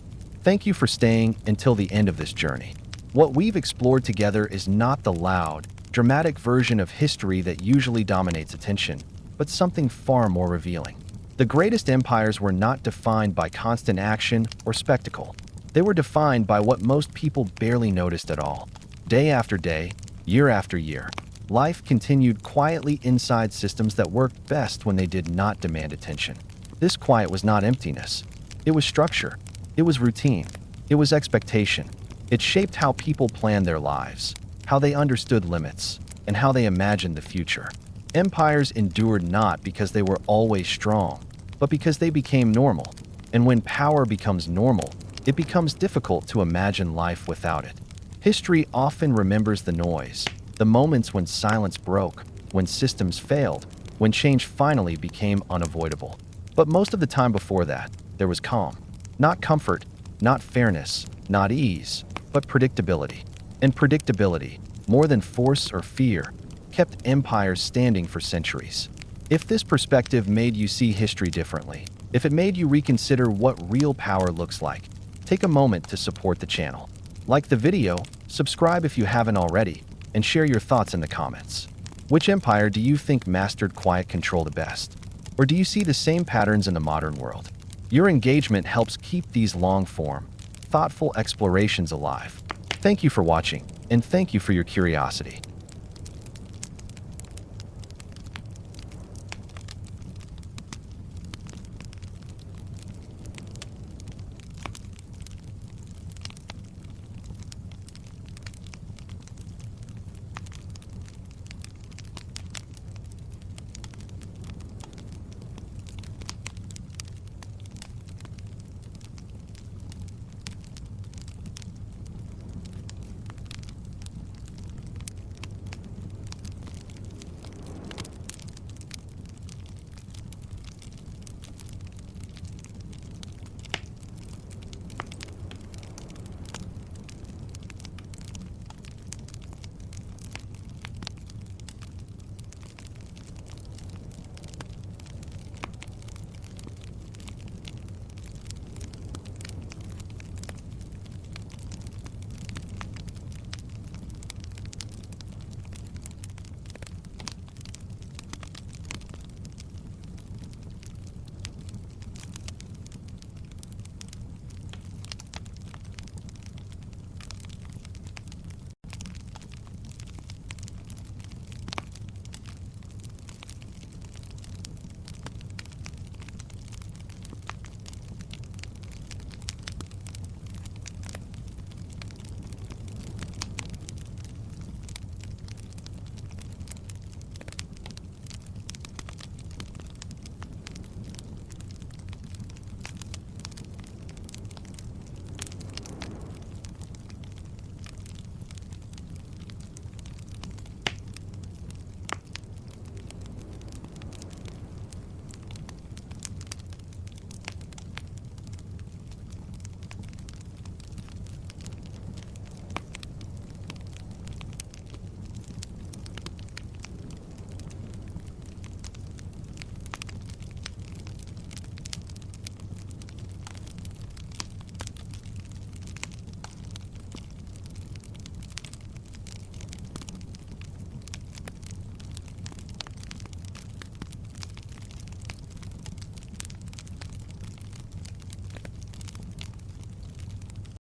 Speaker 1: Thank you for staying until the end of this journey. What we've explored together is not the loud, dramatic version of history that usually dominates attention, but something far more revealing. The greatest empires were not defined by constant action or spectacle. They were defined by what most people barely noticed at all. Day after day, year after year, life continued quietly inside systems that worked best when they did not demand attention. This quiet was not emptiness. It was structure. It was routine. It was expectation. It shaped how people planned their lives, how they understood limits, and how they imagined the future. Empires endured not because they were always strong, but because they became normal. And when power becomes normal, it becomes difficult to imagine life without it. History often remembers the noise, the moments when silence broke, when systems failed, when change finally became unavoidable. But most of the time before that, there was calm. Not comfort, not fairness, not ease, but predictability. And predictability, more than force or fear, kept empires standing for centuries. If this perspective made you see history differently, if it made you reconsider what real power looks like, take a moment to support the channel. Like the video, subscribe if you haven't already, and share your thoughts in the comments. Which empire do you think mastered quiet control the best? Or do you see the same patterns in the modern world? Your engagement helps keep these long-form, thoughtful explorations alive. Thank you for watching, and thank you for your curiosity.